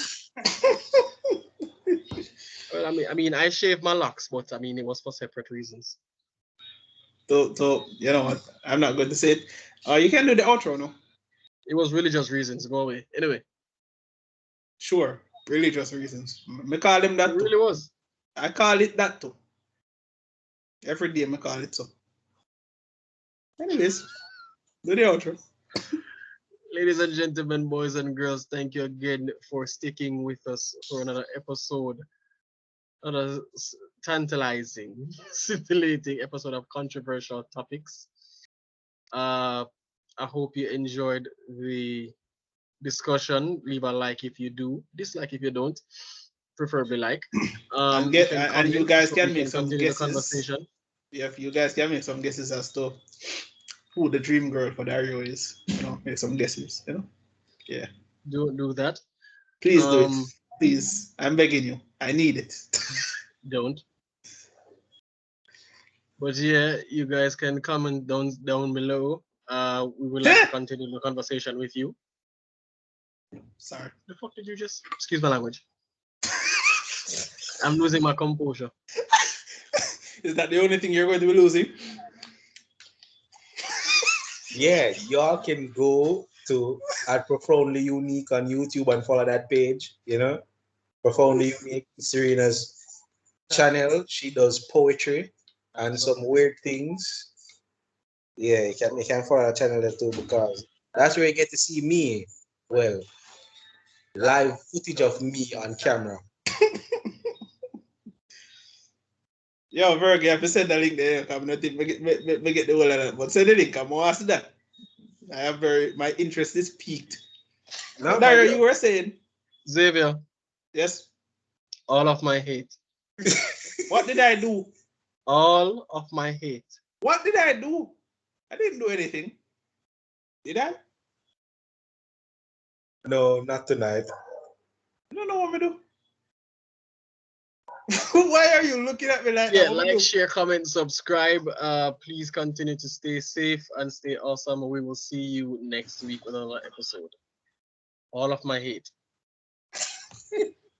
well, I mean, I shaved my locks, but I mean, it was for separate reasons. So you know what? I'm not going to say it. You can do the outro, no? It was religious reasons. Go away. Anyway, Sure, religious reasons. Me call them it that too. really was. I call it that too. Every day I call it so. Anyways, do the outro. Ladies and gentlemen, boys and girls, thank you again for sticking with us for another episode, another tantalizing, scintillating episode of controversial topics. I hope you enjoyed the discussion. Leave a like if you do, dislike if you don't, preferably like. And You get can and you comment guys so can we make can some continue the guesses. conversation. Yeah, if you guys can make some guesses as to who the dream girl for Dario is. You know, make some guesses. You know, yeah. Do that. Please do it. Please, I'm begging you. I need it. Don't. But yeah, you guys can comment down below We would like to continue the conversation with you. Sorry. The fuck did you just? Excuse my language. I'm losing my composure. Is that the only thing you're going to be losing? Yeah, y'all can go to at Profoundly Unique on YouTube and follow that page. You know, Profoundly Unique, Serena's channel. She does poetry and some weird things. Yeah, you can follow her channel there too because that's where you get to see me. Well, live footage of me on camera. Yo, Virg, you have to send the link there. I'm not think we get the whole of that. But send the link. I'm gonna ask that. My interest is peaked. No, Dario, you were saying? Xavier, Yes. all of my hate. What did I do? All of my hate. What did I do? I didn't do anything. Did I? no, not tonight. I don't know what we do. Why are you looking at me like Yeah, that? What we like, do? share, comment, subscribe. Please continue to stay safe and stay awesome. We will see you next week with another episode. All of my hate.